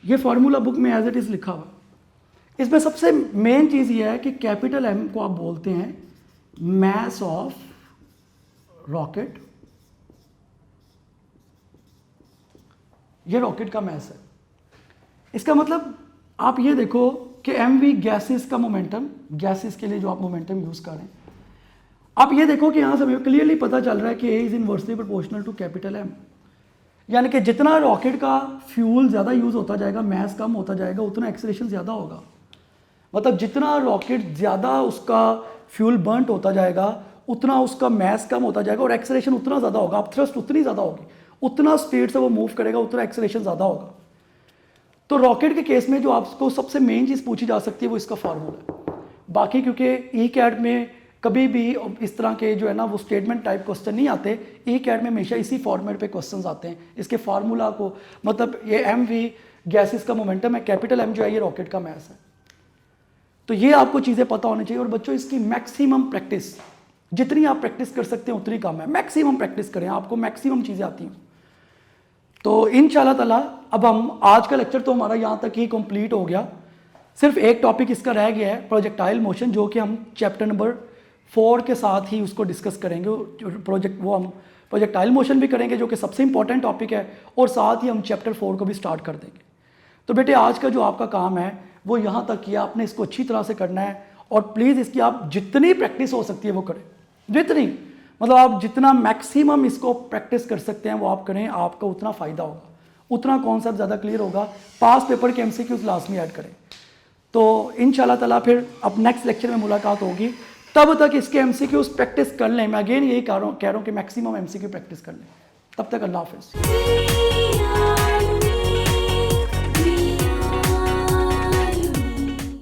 ये फार्मूला बुक में एज इट इज लिखा हुआ। इसमें सबसे मेन चीज ये है कि कैपिटल M को आप बोलते हैं मास ऑफ रॉकेट। ये रॉकेट का मास है। इसका मतलब आप ये देखो कि mv गैसेस का मोमेंटम, गैसेस के लिए जो आप मोमेंटम यूज कर रहे हैं, आप ये देखो कि यहाँ से हमें क्लियरली पता चल रहा है कि a is inversely proportional to capital M, यानी कि जितना रॉकेट का फ्यूल ज़्यादा यूज़ होता जाएगा, मैस कम होता जाएगा, उतना एक्सेलरेशन ज़्यादा होगा। मतलब जितना रॉकेट ज़्यादा उसका फ्यूल बर्नट होता जाएगा, उतना उसका मैस कम होता जाएगा और एक्सेलरेशन उतना ज़्यादा होगा। अब थ्रस्ट उतनी ज़्यादा होगी, उतना स्पीड से वो मूव करेगा, उतना एक्सेलरेशन ज़्यादा होगा। तो रॉकेट के केस में जो आपको सबसे मेन चीज़ पूछी जा सकती है वो इसका फार्मूला है। बाकी क्योंकि ई कैट में कभी भी इस तरह के जो है ना वो स्टेटमेंट टाइप क्वेश्चन नहीं आते, ई कैट में हमेशा इसी फॉर्मेट पे क्वेश्चंस आते हैं। इसके फार्मूला को मतलब ये एम वी गैसेस का मोमेंटम है, कैपिटल एम जो है ये रॉकेट का मैस है। तो ये आपको चीज़ें पता होनी चाहिए। और बच्चों इसकी मैक्सिमम प्रैक्टिस, जितनी आप प्रैक्टिस कर सकते हैं उतनी कम है। मैक्सिमम प्रैक्टिस करें, आपको मैक्सिमम चीज़ें आती हैं। तो इंशाल्लाह ताला अब हम आज का लेक्चर तो हमारा यहाँ तक ही कंप्लीट हो गया। सिर्फ एक टॉपिक इसका रह गया है, प्रोजेक्टाइल मोशन, जो कि हम चैप्टर नंबर 4 के साथ ही उसको डिस्कस करेंगे। वो हम प्रोजेक्टाइल मोशन भी करेंगे जो कि सबसे इंपॉर्टेंट टॉपिक है, और साथ ही हम चैप्टर 4 को भी स्टार्ट कर देंगे। तो बेटे आज का जो आपका काम है वो यहाँ तक किया, आपने इसको अच्छी तरह से करना है। और प्लीज़ इसकी आप जितनी प्रैक्टिस हो सकती है वो करें, जितनी मतलब आप जितना मैक्सिमम इसको प्रैक्टिस कर सकते हैं वो आप करें, आपका उतना फ़ायदा होगा, उतना कॉन्सेप्ट ज़्यादा क्लियर होगा। पास पेपर के MCQs लास्ट में ऐड करें। तो इंशाल्लाह ताला फिर अब नेक्स्ट लेक्चर में मुलाकात होगी। तब तक इसके MCQs प्रैक्टिस कर लें। मैं अगेन यही कह रहा हूँ कि मैक्सिमम MCQ प्रैक्टिस कर लें। तब तक अल्लाह हाफ़िज़।